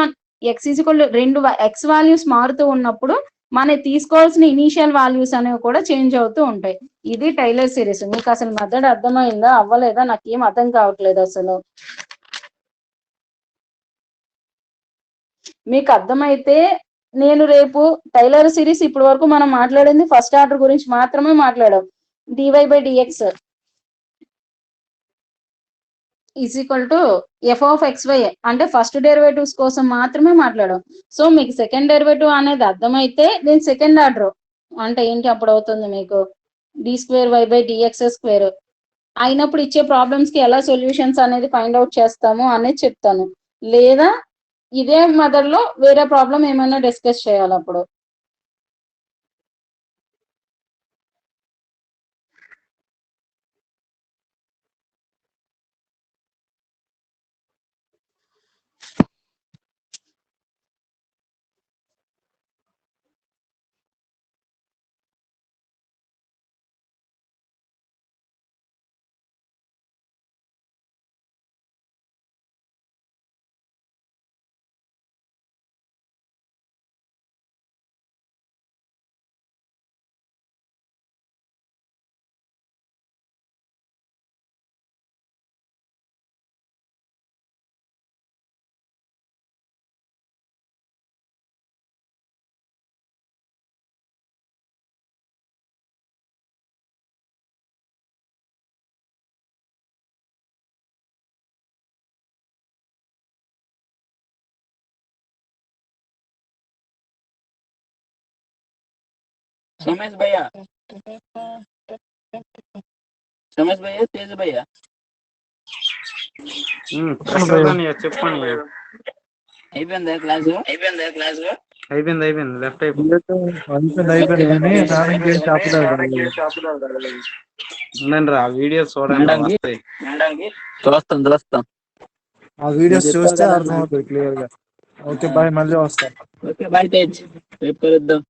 x is equal to రెండు x వాల్యూస్ మారుతూ ఉన్నప్పుడు మనకి తీసుకోవాల్సిన ఇనీషియల్ వాల్యూస్ అనేవి కూడా చేంజ్ అవుతూ ఉంటాయి. ఇది టైలర్ సిరీస్. మీకు అసలు మెథడ్ అర్థమైందా అవ్వలేదా? నాకేం అర్థం కావట్లేదు అసలు. మీకు అర్థమైతే నేను రేపు టైలర్ సిరీస్ ఇప్పటి వరకు మనం మాట్లాడింది ఫస్ట్ ఆర్డర్ గురించి మాత్రమే మాట్లాడాం. dy/dx is equal to f(xy) అంటే ఫస్ట్ డెరివేటివ్స్ కోసం మాత్రమే మాట్లాడాం. సో మీకు సెకండ్ డెరివేటివ్ అనేది అర్థమైతే నేను సెకండ్ ఆర్డర్ అంటే ఏంటి అప్పుడు అవుతుంది మీకు d2y/dx² అయినప్పుడు ఇచ్చే ప్రాబ్లమ్స్ కి ఎలా సొల్యూషన్స్ అనేది ఫైండ్ అవుట్ చేస్తాము అనేది చెప్తాను. లేదా ఇదే మెథడ్ లో వేరే ప్రాబ్లం ఏమైనా డిస్కస్ చేయాలి అప్పుడు. रमेश भैया तेज भैया చెప్పండి. అయిపోయిందా క్లాస్? అయిపోయింది లెఫ్ట్ అయిపోయింది కానీ నాన్న ఇంకేం చెప్పలేదు. ఉండండి రా వీడియో చూడండి వస్తాయి. చూస్తాం ఆ వీడియోస్ చూస్తే అర్థమవుతుంది క్లియర్ గా. ఓకే బాయ్, మళ్ళీ వస్తాను. ఓకే బాయ్ తేజ్, రేపు కలుద్దాం.